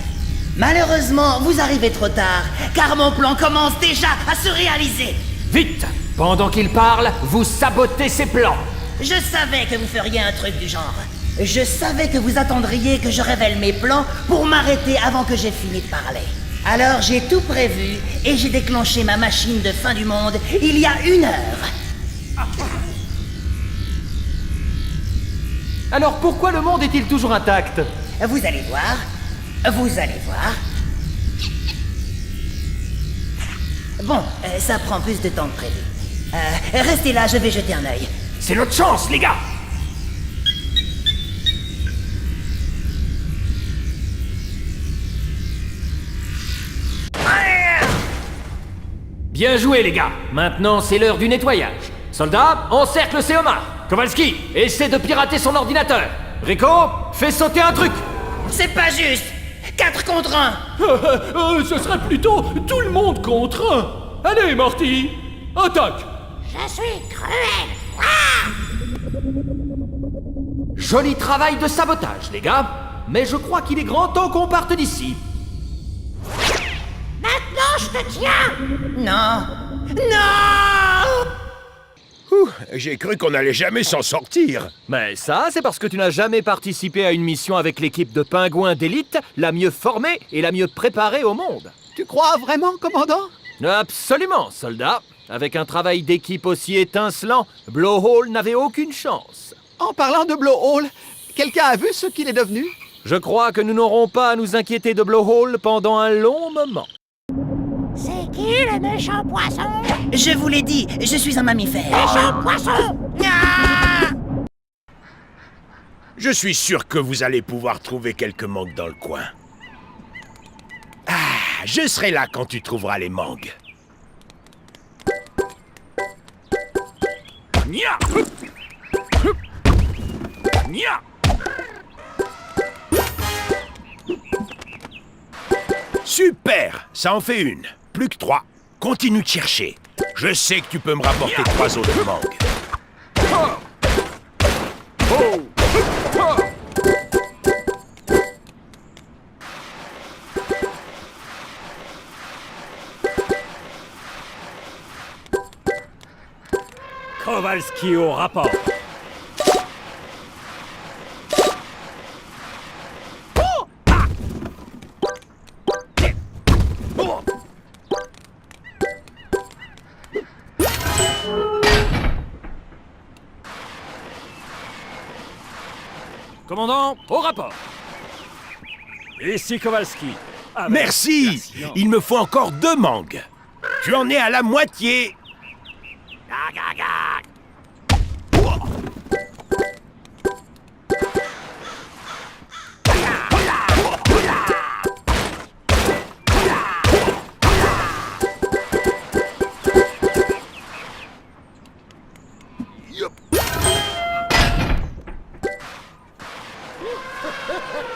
Malheureusement, vous arrivez trop tard, car mon plan commence déjà à se réaliser. Vite, pendant qu'il parle, vous sabotez ses plans. Je savais que vous feriez un truc du genre. Je savais que vous attendriez que je révèle mes plans pour m'arrêter avant que j'ai fini de parler. Alors j'ai tout prévu et j'ai déclenché ma machine de fin du monde il y a 1 heure. Alors pourquoi le monde est-il toujours intact? Vous allez voir. Vous allez voir. Bon, ça prend plus de temps que prévu. Restez là, je vais jeter un œil. C'est notre chance, les gars. Bien joué, les gars. Maintenant, c'est l'heure du nettoyage. Soldats, encercle ces homards. Kowalski, essaie de pirater son ordinateur. Rico, fais sauter un truc. C'est pas juste. 4 contre 1. Ce serait plutôt tout le monde contre un. Allez, Morty, attaque. Je suis cruel. Joli travail de sabotage, les gars. Mais je crois qu'il est grand temps qu'on parte d'ici. Maintenant, je te tiens. Non. Non. Ouh, j'ai cru qu'on allait jamais s'en sortir. Mais ça, c'est parce que tu n'as jamais participé à une mission avec l'équipe de pingouins d'élite, la mieux formée et la mieux préparée au monde. Tu crois vraiment, commandant? Absolument, soldat. Avec un travail d'équipe aussi étincelant, Blowhole n'avait aucune chance. En parlant de Blowhole, quelqu'un a vu ce qu'il est devenu? Je crois que nous n'aurons pas à nous inquiéter de Blowhole pendant un long moment. C'est qui le méchant poisson? Je vous l'ai dit, je suis un mammifère. Méchant poisson! Ah! Je suis sûr que vous allez pouvoir trouver quelques mangues dans le coin. Ah, je serai là quand tu trouveras les mangues. Nya! Nya! Super! Ça en fait une. Plus que 3. Continue de chercher. Je sais que tu peux me rapporter 3 autres mangues. Kowalski au rapport. Commandant, au rapport. Ici Kowalski. Merci! Il me faut encore 2 mangues. Tu en es à la moitié.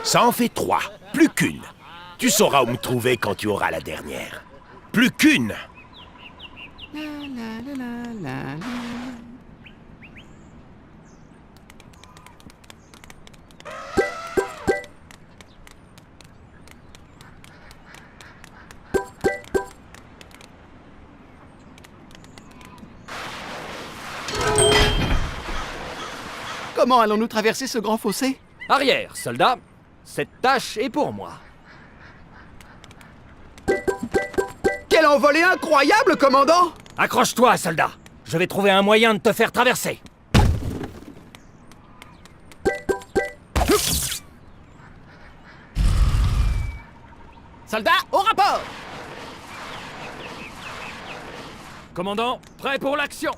Ça en fait 3. Plus qu'une. Tu sauras où me trouver quand tu auras la dernière. Plus qu'une. Comment allons-nous traverser ce grand fossé? Arrière, soldat. Cette tâche est pour moi. Quelle envolée incroyable, commandant! Accroche-toi, soldat. Je vais trouver un moyen de te faire traverser. Soldats, au rapport! Commandant, prêt pour l'action.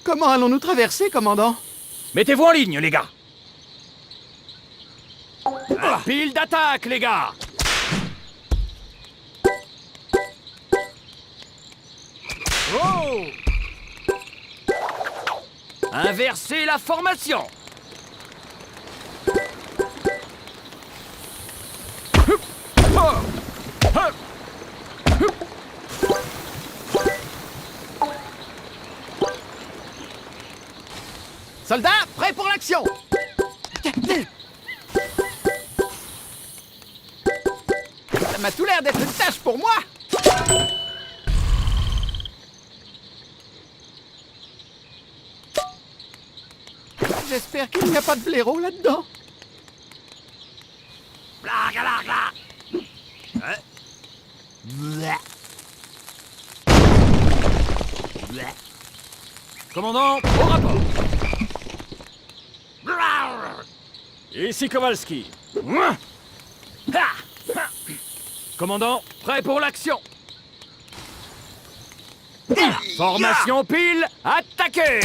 Comment allons-nous traverser, commandant? Mettez-vous en ligne, les gars. Pile d'attaque, les gars. Oh! Inversez la formation. Soldats, prêts pour l'action! Ça m'a tout l'air d'être une tâche pour moi! J'espère qu'il n'y a pas de blaireau là-dedans. Commandant, au rapport. Ici Kowalski. Commandant, prêt pour l'action. Formation pile, attaquez.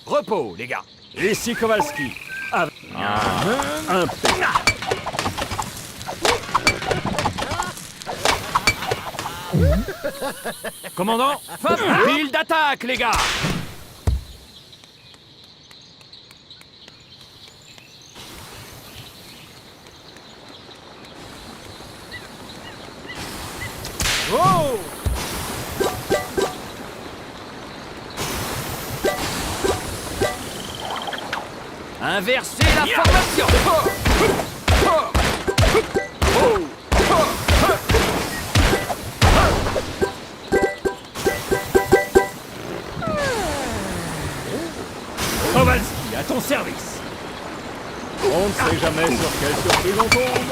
Repos, les gars. Ici Kowalski. Un Commandant, pile d'attaque, les gars. Oh! Inversez la formation. Kowalski, à ton service. On ne sait jamais sur quelle surprise on tombe.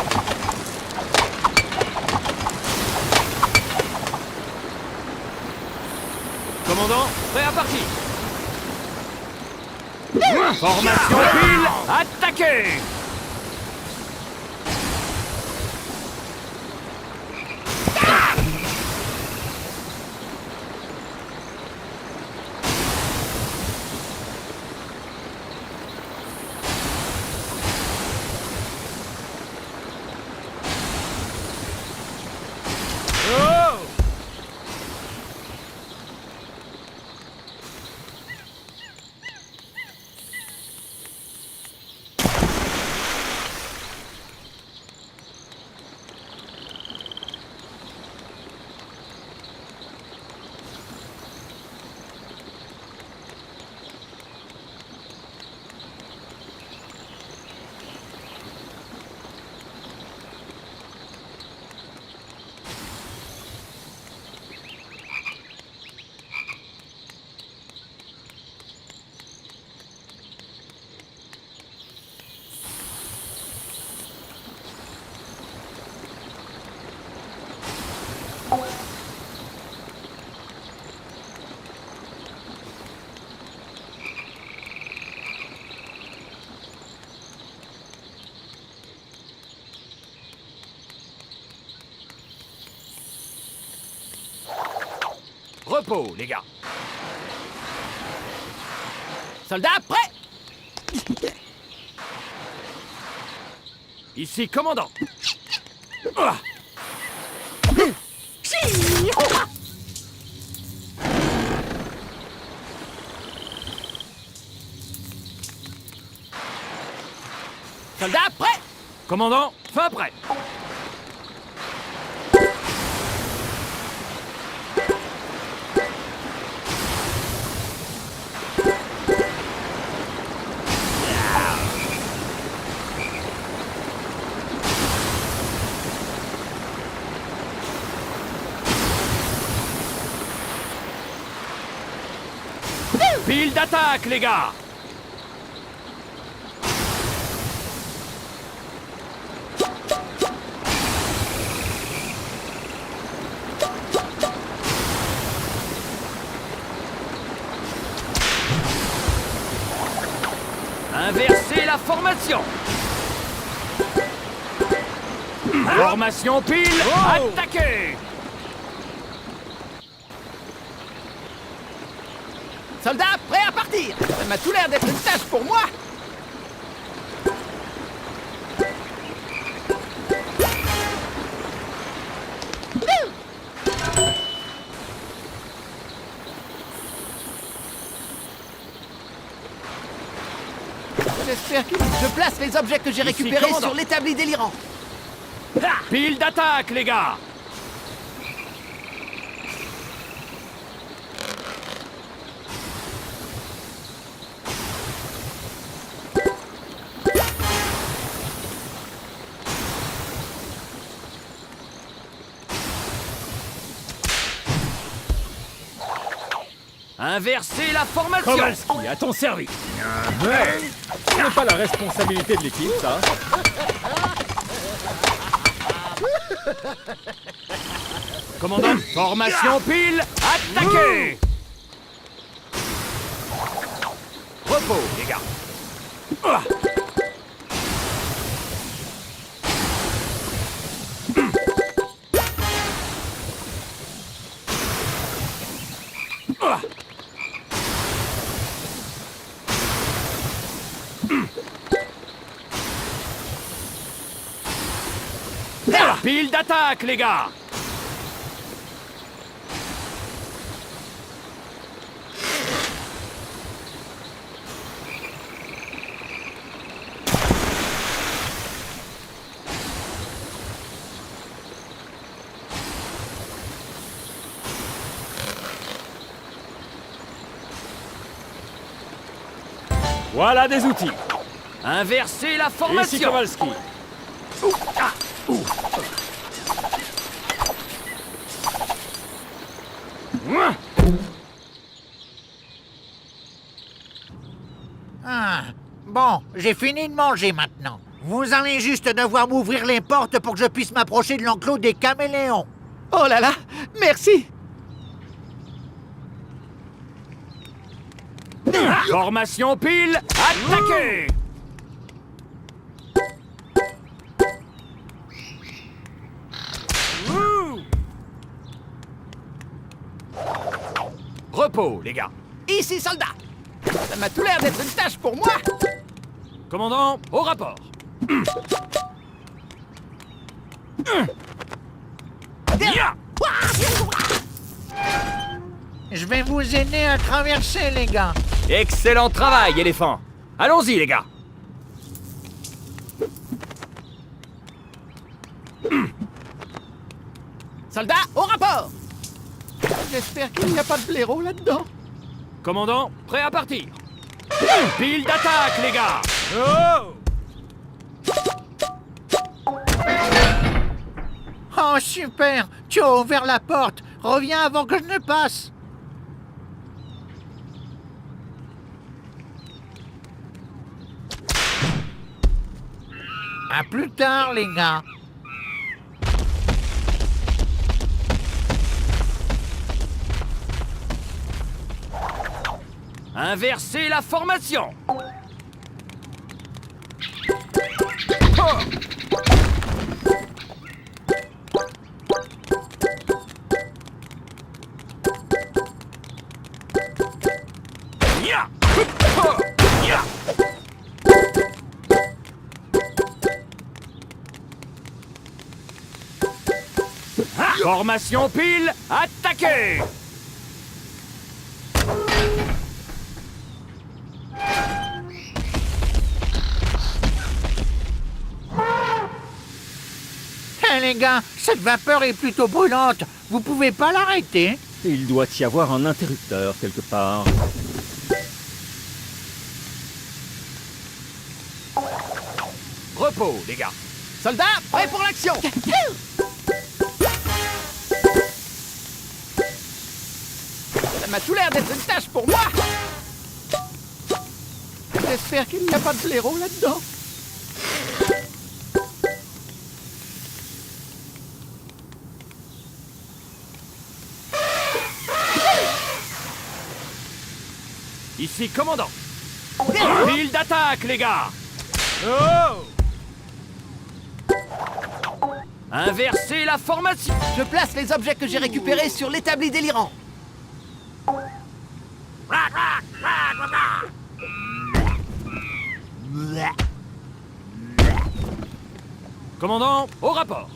Commandant, prêt à partir. Formation pile, attaquez. Repos, les gars. Soldats, prêts. Ici, commandant. Soldats, prêts. Commandant, fin prêt. Pile d'attaque, les gars! Inversez la formation! Formation pile, attaquez! Soldats, prêts à partir! Ça m'a tout l'air d'être une tâche pour moi! J'espère que je place les objets que j'ai récupérés commandant. sur l'établi délirant. Pile d'attaque, les gars! Inversez la formation! Kowalski, à ton service! Ce n'est pas la responsabilité de l'équipe, ça. Commandant, formation pile, attaquez! Repos, les gars. Pile d'attaque, les gars! Voilà des outils. Inversez la formation. Ici Kowalski. Ah, bon, j'ai fini de manger maintenant. Vous allez juste devoir m'ouvrir les portes pour que je puisse m'approcher de l'enclos des caméléons. Oh là là, merci. Formation pile, attaquez! Repos, les gars. Ici, soldats! Ça m'a tout l'air d'être une tâche pour moi! Commandant, au rapport. Je vais vous aider à traverser, les gars. Excellent travail, éléphant. Allons-y, les gars. Soldats, au rapport! J'espère qu'il n'y a pas de blaireau là-dedans. Commandant, prêt à partir. Pile d'attaque, les gars. Oh, super! Tu as ouvert la porte. Reviens avant que je ne passe. À plus tard, les gars. Inversez la formation. Formation pile, attaquez! Hé, les gars, cette vapeur est plutôt brûlante. Vous pouvez pas l'arrêter? Il doit y avoir un interrupteur quelque part. Repos, les gars. Soldats, prêts pour l'action! Ça m'a tout l'air d'être une tâche pour moi! J'espère qu'il n'y a pas de blaireau là-dedans. Ici, commandant. Pile d'attaque, les gars. Inversez la formation. Je place les objets que j'ai récupérés sur l'établi délirant. Commandant, au rapport.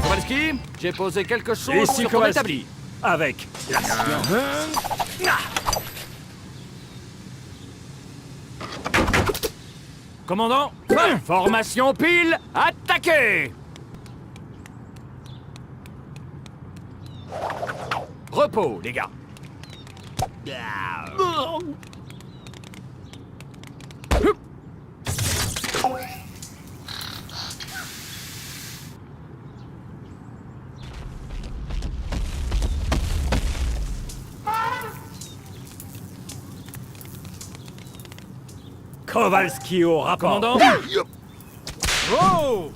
Kowalski, j'ai posé quelque chose Ici sur ton Kowalski, établi. avec la Commandant, formation pile, attaquez! Repos, les gars. Kowalski au rapport. Commandant. Oh!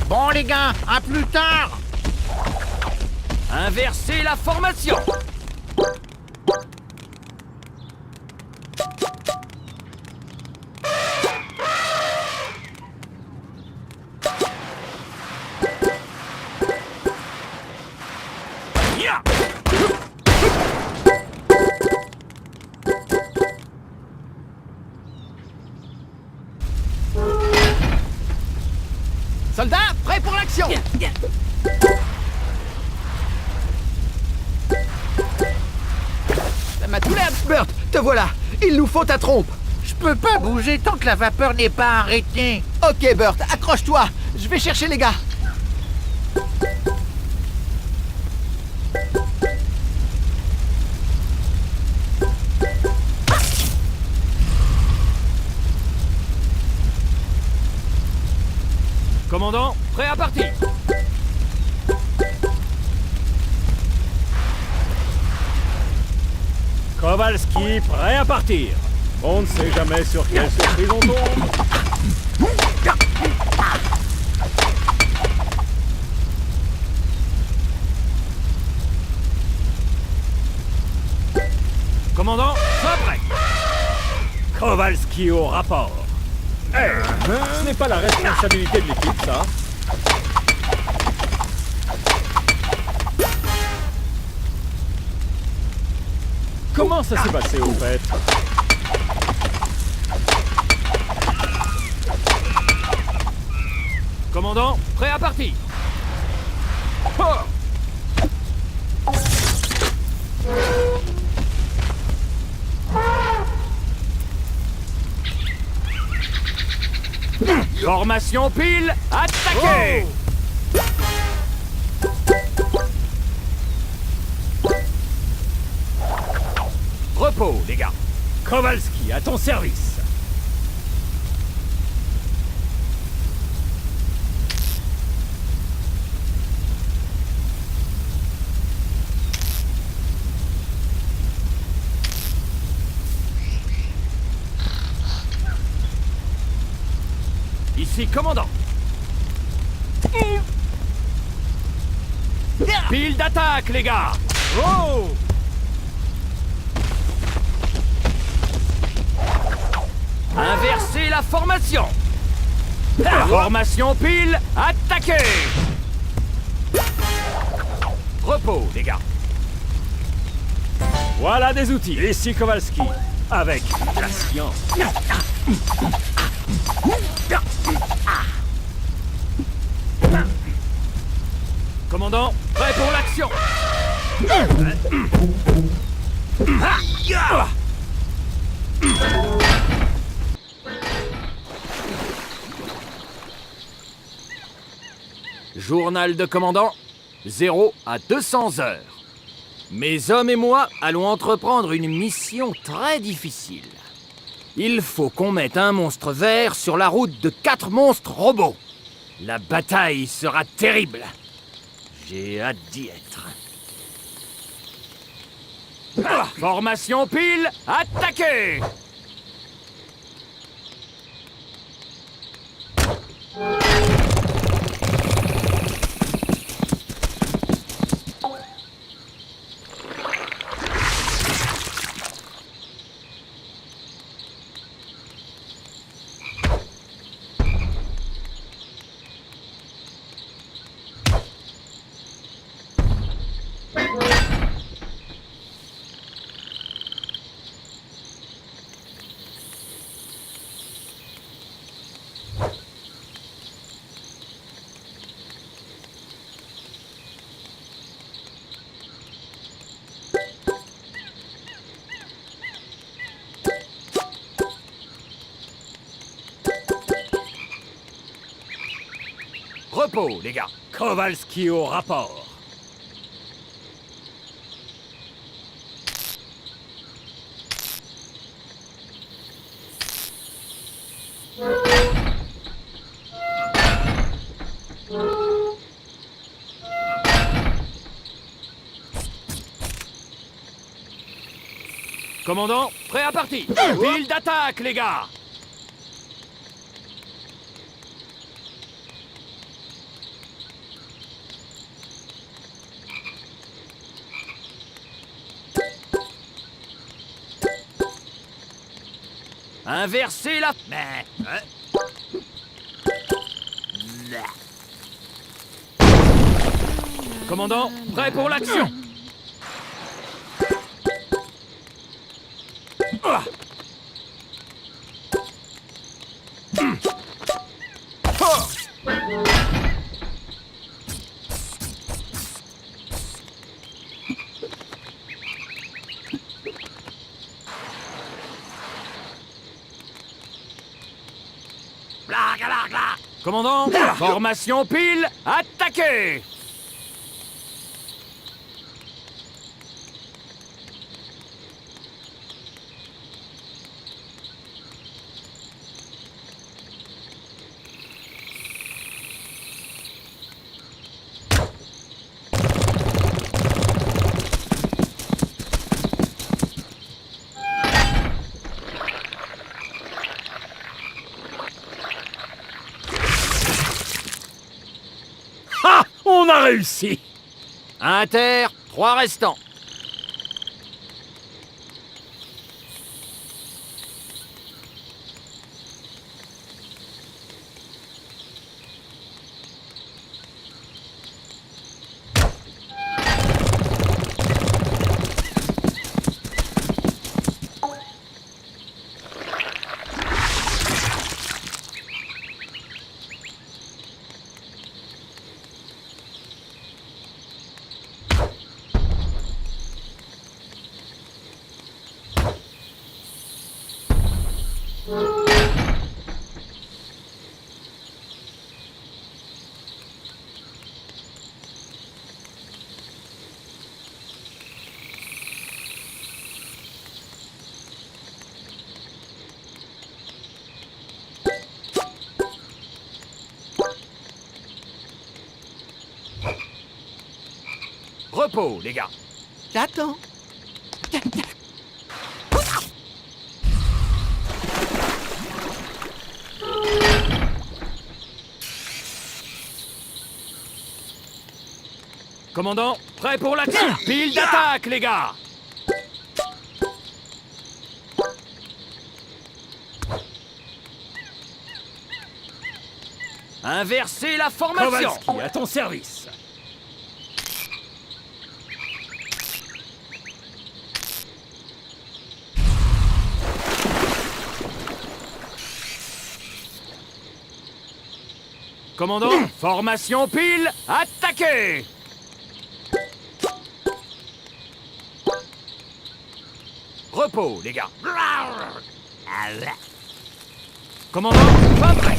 Bon les gars, à plus tard. Inversez la formation. Soldats, prêts pour l'action! Ça m'a tout l'air, Burt, te voilà! Il nous faut ta trompe! Je peux pas bouger tant que la vapeur n'est pas arrêtée. Ok, Burt, accroche-toi! Je vais chercher les gars! Commandant, prêt à partir. Kowalski, prêt à partir. On ne sait jamais sur quelle surprise on tombe. Commandant, soit prêt. Kowalski au rapport. Ce n'est pas la responsabilité de l'équipe, ça. Comment ça s'est passé, au fait? Commandant, prêt à partir. Oh! Formation pile, attaquez! Repos, les gars. Kowalski, à ton service. Ici, commandant. Pile d'attaque, les gars. Oh! Inversez la formation. Formation pile, attaquez. Repos, les gars. Voilà des outils. Ici Kowalski, avec la science. Commandant, prêt pour l'action. Journal de commandant, 0 à 200 heures. Mes hommes et moi allons entreprendre une mission très difficile. Il faut qu'on mette un monstre vert sur la route de 4 monstres robots. La bataille sera terrible. J'ai hâte d'y être. Formation pile, attaquez! Repos, les gars. Kowalski au rapport. Commandant, prêt à partir. Pile d'attaque, les gars. Inversez la... Commandant, prêt pour l'action. Commandant, formation pile, attaquez! On a réussi! Inter, 3 restants. Repos, les gars. J'attends. Commandant, prêt pour l'action. Pile d'attaque, les gars. Inversez la formation. Kowalski, à ton service. Commandant, formation pile, attaquez! Repos, les gars. Commandant, pas prêt.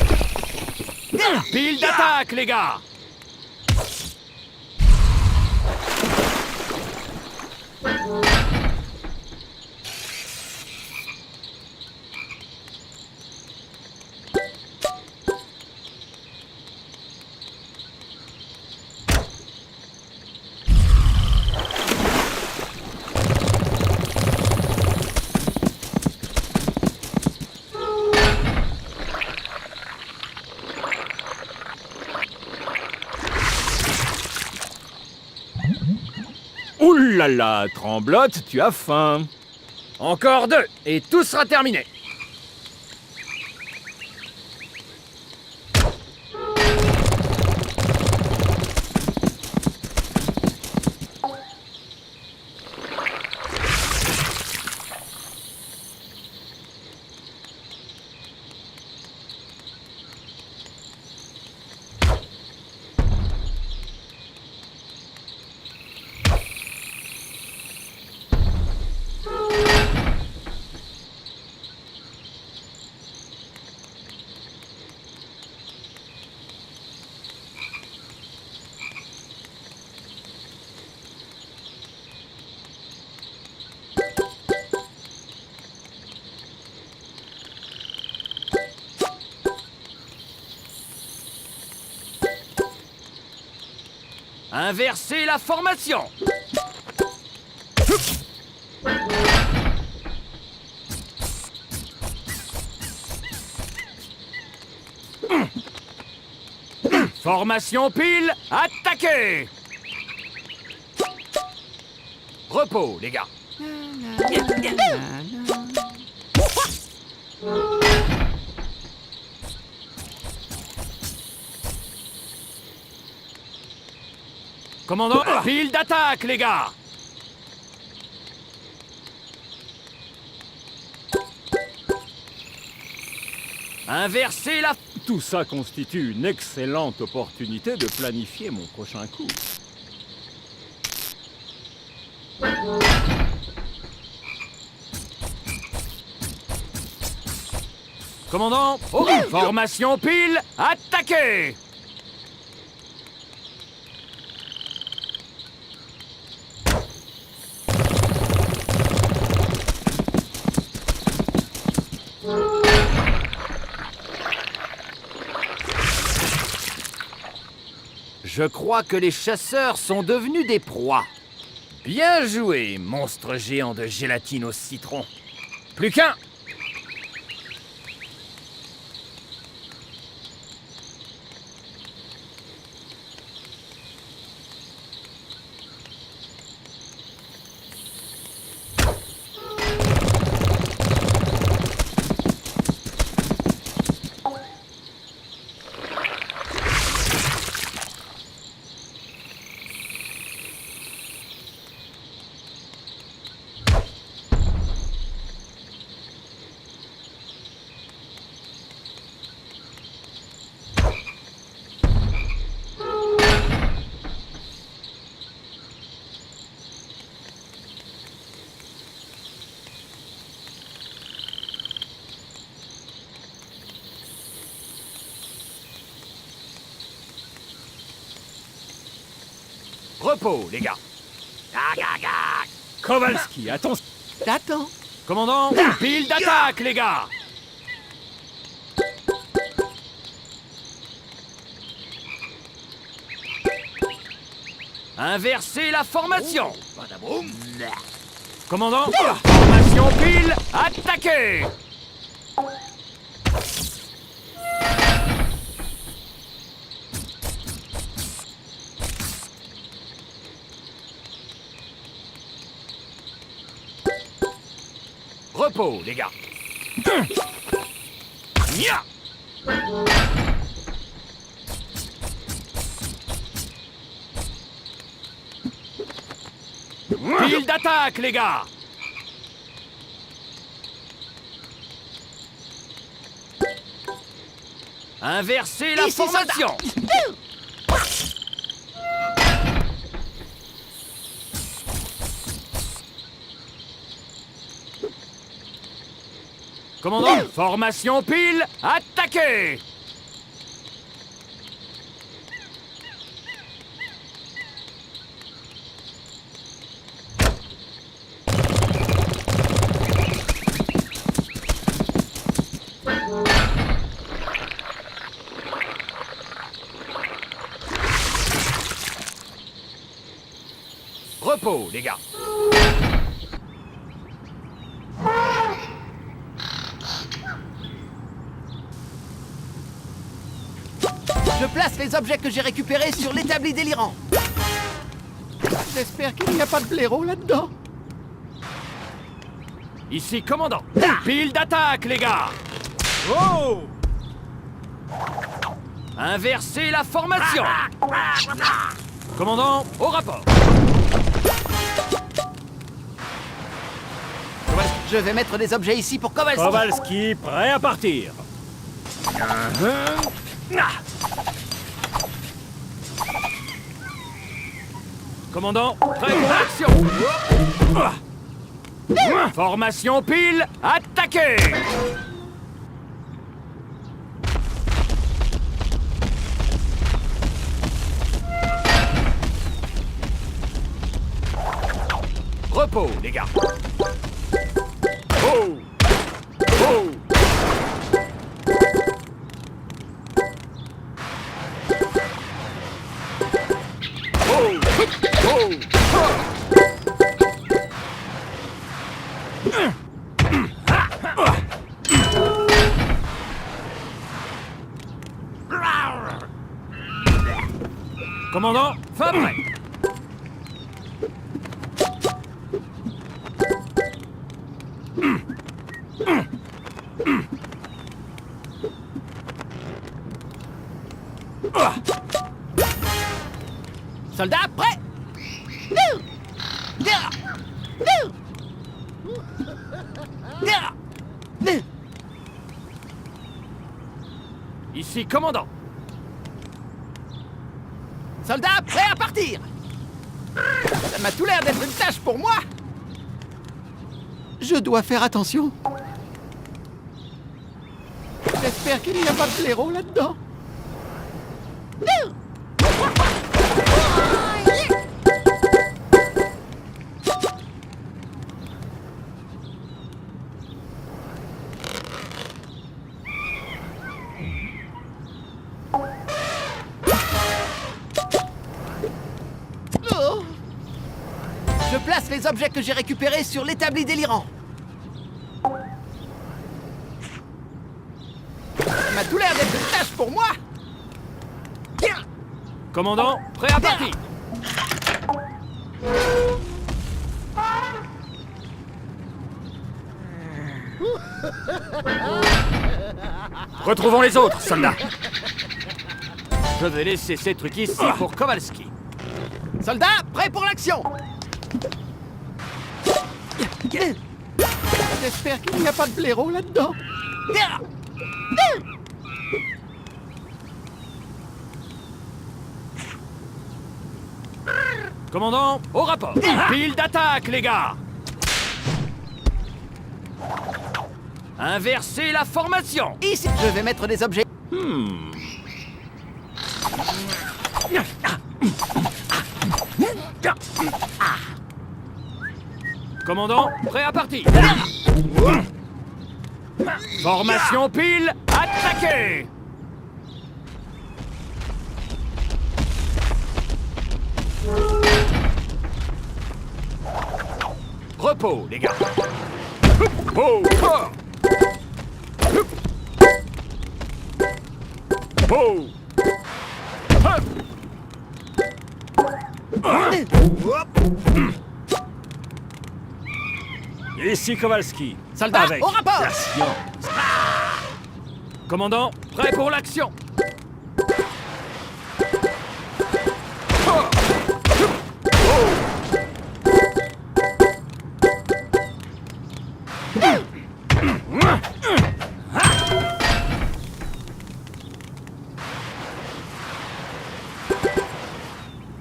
Pile d'attaque, les gars. Ouh là là, Tremblote, tu as faim. Encore 2, et tout sera terminé. Inversez la formation. Formation pile, attaquez. Repos, les gars. Commandant, pile d'attaque, les gars. Inversez la... Tout ça constitue une excellente opportunité de planifier mon prochain coup. Commandant, formation pile, attaquez. Je crois que les chasseurs sont devenus des proies. Bien joué, monstre géant de gélatine au citron. Plus qu'un. Repos, les gars. Kowalski, attention. T'attends. Commandant, pile d'attaque, les gars. Inversez la formation. Commandant, formation pile, attaquez. Repos, les gars. Nya. Pile d'attaque, les gars. Inversez la formation. Commandant, formation pile, attaquez. Repos, les gars. Je place les objets que j'ai récupérés sur l'établi délirant. J'espère qu'il n'y a pas de blaireau là-dedans. Ici, commandant. Pile d'attaque, les gars. Oh! Inversez la formation. Commandant, au rapport. Je vais mettre des objets ici pour Kowalski. Kowalski, prêt à partir. Commandant, prêt pour l'action. Formation pile, attaquez. Repos, les gars. Oh! Oh! Commandant, fin prêt. Soldats, prêts. Ici, commandant. Soldats, prêts à partir. Ça m'a tout l'air d'être une tâche pour moi. Je dois faire attention. J'espère qu'il n'y a pas de blaireau là-dedans. Oh. Je place les objets que j'ai récupérés sur l'établi délirant. Ça m'a tout l'air d'être une tâche pour moi. Commandant, prêt à partir. Retrouvons les autres, soldats. Je vais laisser ces trucs ici pour Kowalski. Soldats, prêts pour l'action. J'espère qu'il n'y a pas de blaireau là-dedans. Commandant, au rapport. Pile d'attaque, les gars. Inversez la formation. Ici, je vais mettre des objets. Commandant, prêt à partir. Formation pile, attaquez. Repos, les gars. Oh, oh. Oh. Ici Kowalski. Soldats, Avec au rapport. la science. Commandant, prêt pour l'action.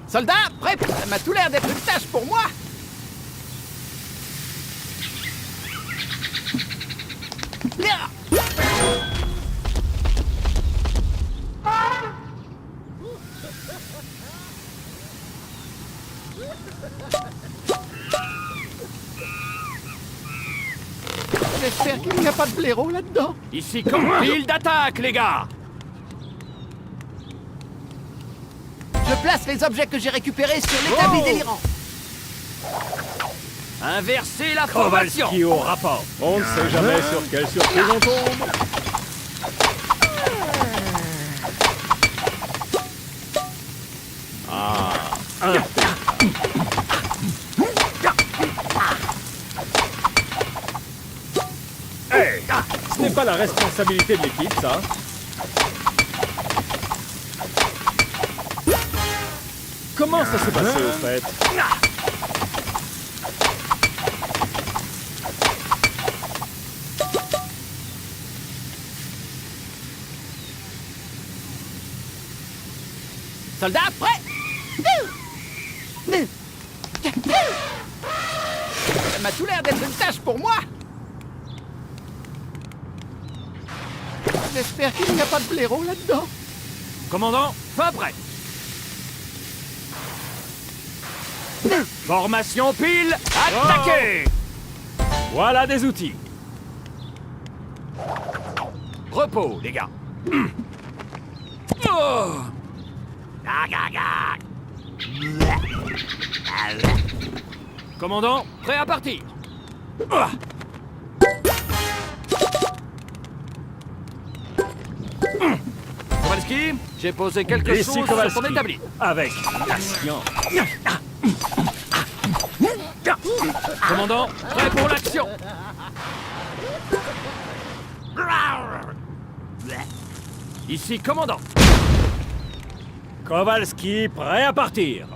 Soldats, prêts. Ça m'a tout l'air d'être une tâche pour moi. J'espère qu'il n'y a pas de blaireau là-dedans. Ici, comme pile d'attaque, les gars. Je place les objets que j'ai récupérés sur l'établi délirant. Inversez la formation. Kowalski au rapport. On ne sait jamais sur quelle surprise on tombe. Ah, n'est pas la responsabilité de l'équipe, ça. Comment ça s'est passé, au fait? Soldats, prêts? Ça m'a tout l'air d'être une tâche pour moi. J'espère qu'il n'y a pas de blaireau là-dedans. Commandant, fin prêt. Formation pile, attaquez! Voilà des outils. Repos, les gars. Commandant, prêt à partir. Kowalski, j'ai posé quelque Ici chose sur Kowalski, ton établi. avec la science. Commandant, prêt pour l'action. Ici, commandant. Kowalski, prêt à partir.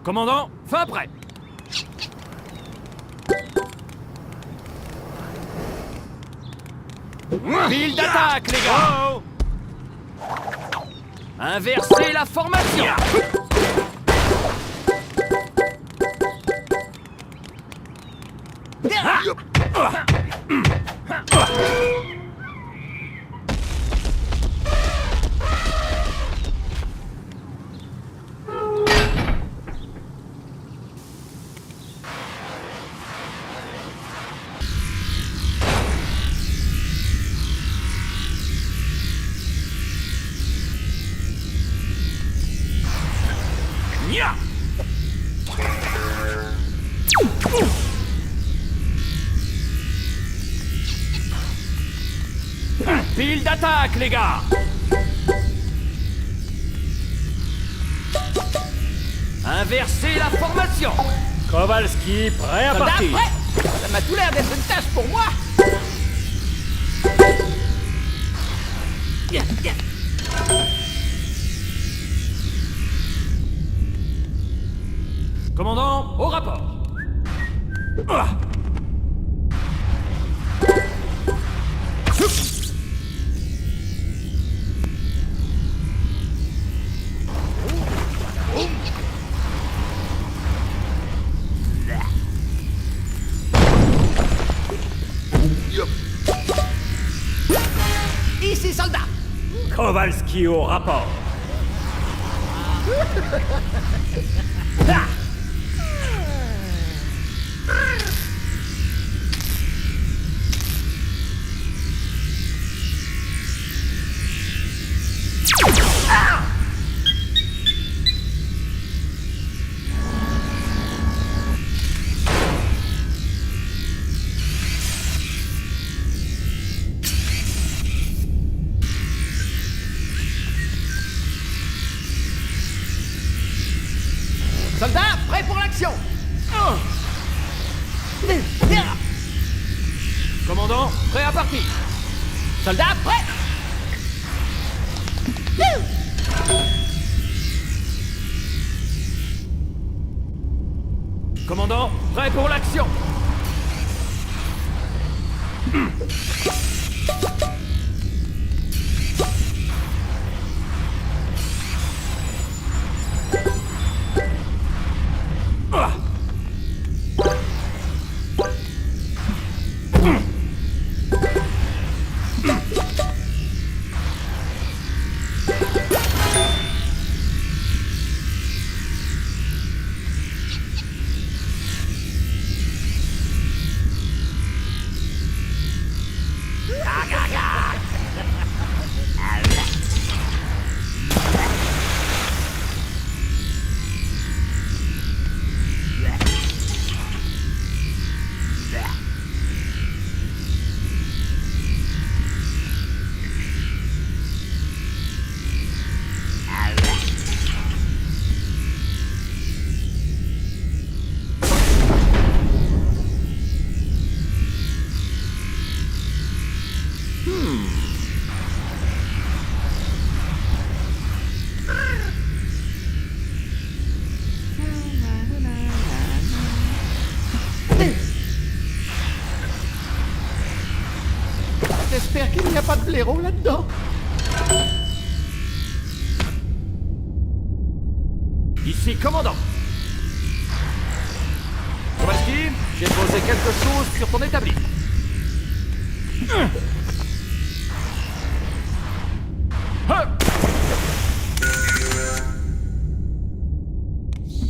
Commandant, fin prêt. Pile d'attaque, les gars. Inversez la formation. Pile d'attaque, les gars. Inversez la formation. Kowalski, prêt à Soldats, partir. prêts? Ça m'a tout l'air d'être une tâche pour moi. Commandant, au rapport. Ici, soldats. Kowalski au rapport. Soldats, prêts pour l'action. Commandant, prêt à partir. Soldats, prêts. Commandant, prêt pour l'action. blaireau là-dedans. Ici, commandant. Kowalski, j'ai posé quelque chose sur ton établi.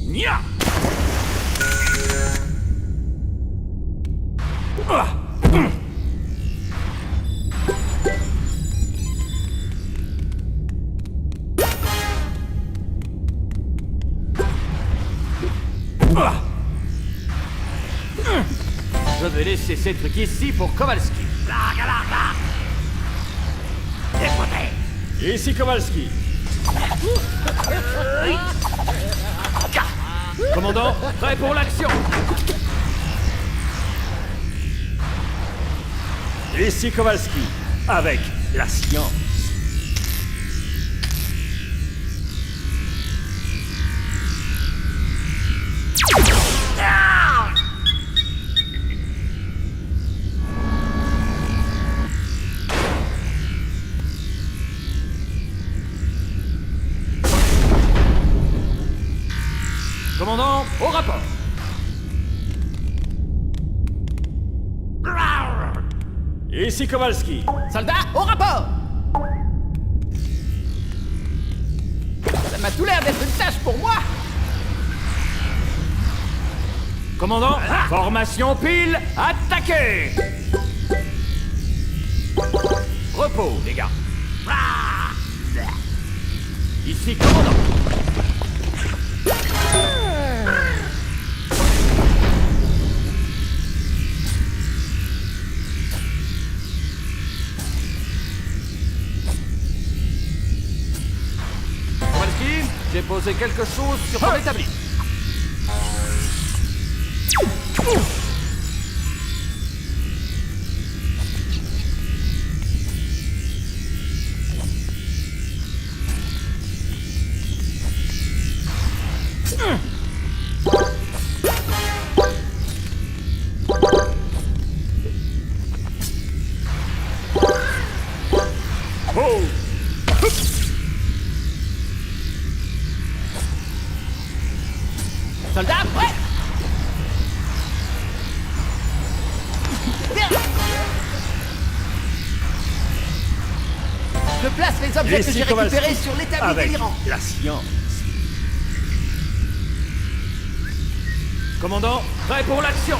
Nya! Je vais laisser ces trucs ici pour Kowalski. Ici Kowalski. Commandant, prêt pour l'action. Ici Kowalski, avec la science. Commandant, au rapport. Ici Kowalski. Soldats, au rapport! Ça m'a tout l'air d'être une tâche pour moi! Commandant, formation pile, attaquez! Repos, les gars. Ici, commandant. Kowalski, j'ai posé quelque chose sur ton établi. Soldats, prêts! Je place les objets que j'ai récupérés sur l'établi délirant. La science. Commandant, prêt pour l'action.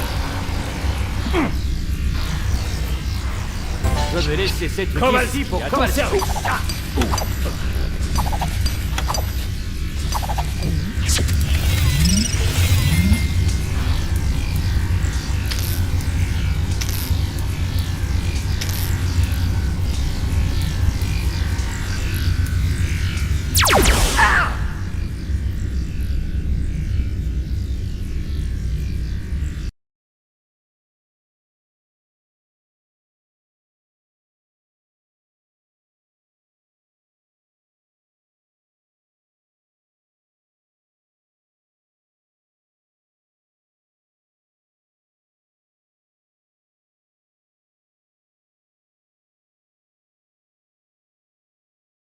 Je vais laisser cette ici pour Kowalski.